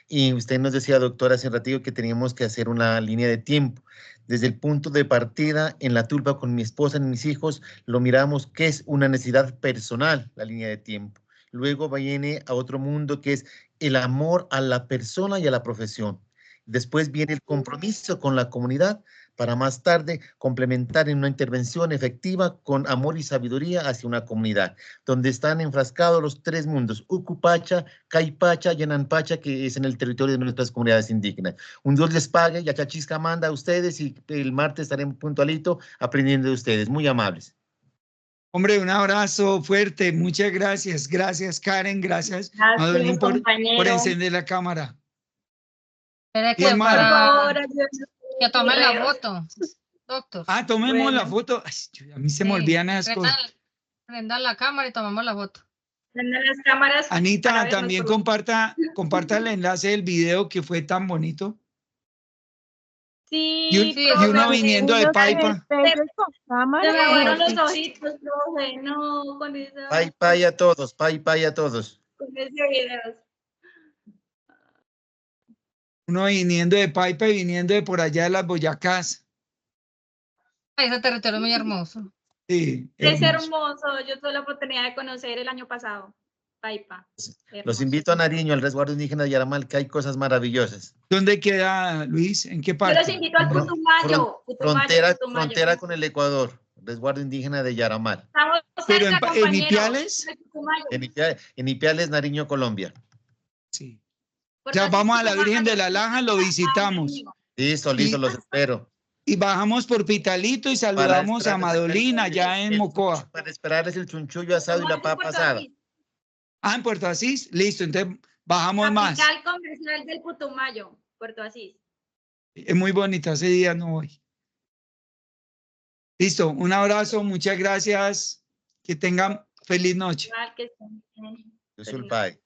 Y usted nos decía, doctora, hace un ratito que teníamos que hacer una línea de tiempo. Desde el punto de partida, en la turba con mi esposa y mis hijos, lo miramos que es una necesidad personal, la línea de tiempo. Luego viene a otro mundo que es el amor a la persona y a la profesión. Después viene el compromiso con la comunidad para más tarde complementar en una intervención efectiva con amor y sabiduría hacia una comunidad, donde están enfrascados los tres mundos, Ucupacha, Caipacha y Ananpacha, que es en el territorio de nuestras comunidades indígenas. Un Dios les pague, y Chachisca manda a ustedes y el martes estaremos puntualito aprendiendo de ustedes. Muy amables. Hombre, un abrazo fuerte. Muchas gracias. Gracias, Karen. Gracias, Madolín, por encender la cámara. Espere ¿Quién que más? Por para favor, ayúdenos. que tome la foto, doctor. Ah, tomemos la Bueno. foto. Ay, a mí se me olvidan esas cosas. Prendan la cámara y tomamos la foto. Prendan las cámaras. para Anita, vernos también por- comparta el enlace del video que fue tan bonito. Sí, Y profe, uno viniendo de Paipa. Se me aguaron los ojitos, profe. No, con esa, Pai a todos, pai a todos. con ese video. Uno viniendo de Paipa y viniendo de por allá de las Boyacás. Ese territorio es muy hermoso. Sí, Es hermoso. hermoso. Yo tuve la oportunidad de conocer el año pasado. Paipa. Los invito a Nariño, al resguardo indígena de Yaramal, que hay cosas maravillosas. ¿Dónde queda, Luis? ¿En qué Yo parte? los invito al Putumayo. Putumayo. Frontera con el Ecuador, resguardo indígena de Yaramal. Estamos Pero cerca, en compañeros. Ipiales. El Putumayo. En Ipiales, Nariño, Colombia. Sí. Por Ya así vamos a la Putumayo. Virgen de la Laja, lo visitamos. Listo, los espero. Y bajamos por Pitalito y saludamos a Madolina allá en Mocoa. Para esperarles el chunchullo asado y la papa asada. Ah, en Puerto Asís. Listo, entonces bajamos más. Capital comercial del Putumayo, Puerto Asís. Es muy bonita, ese día no voy. Listo, un abrazo, muchas gracias. Que tengan feliz noche. Igual que estén bien. Yo soy el pai.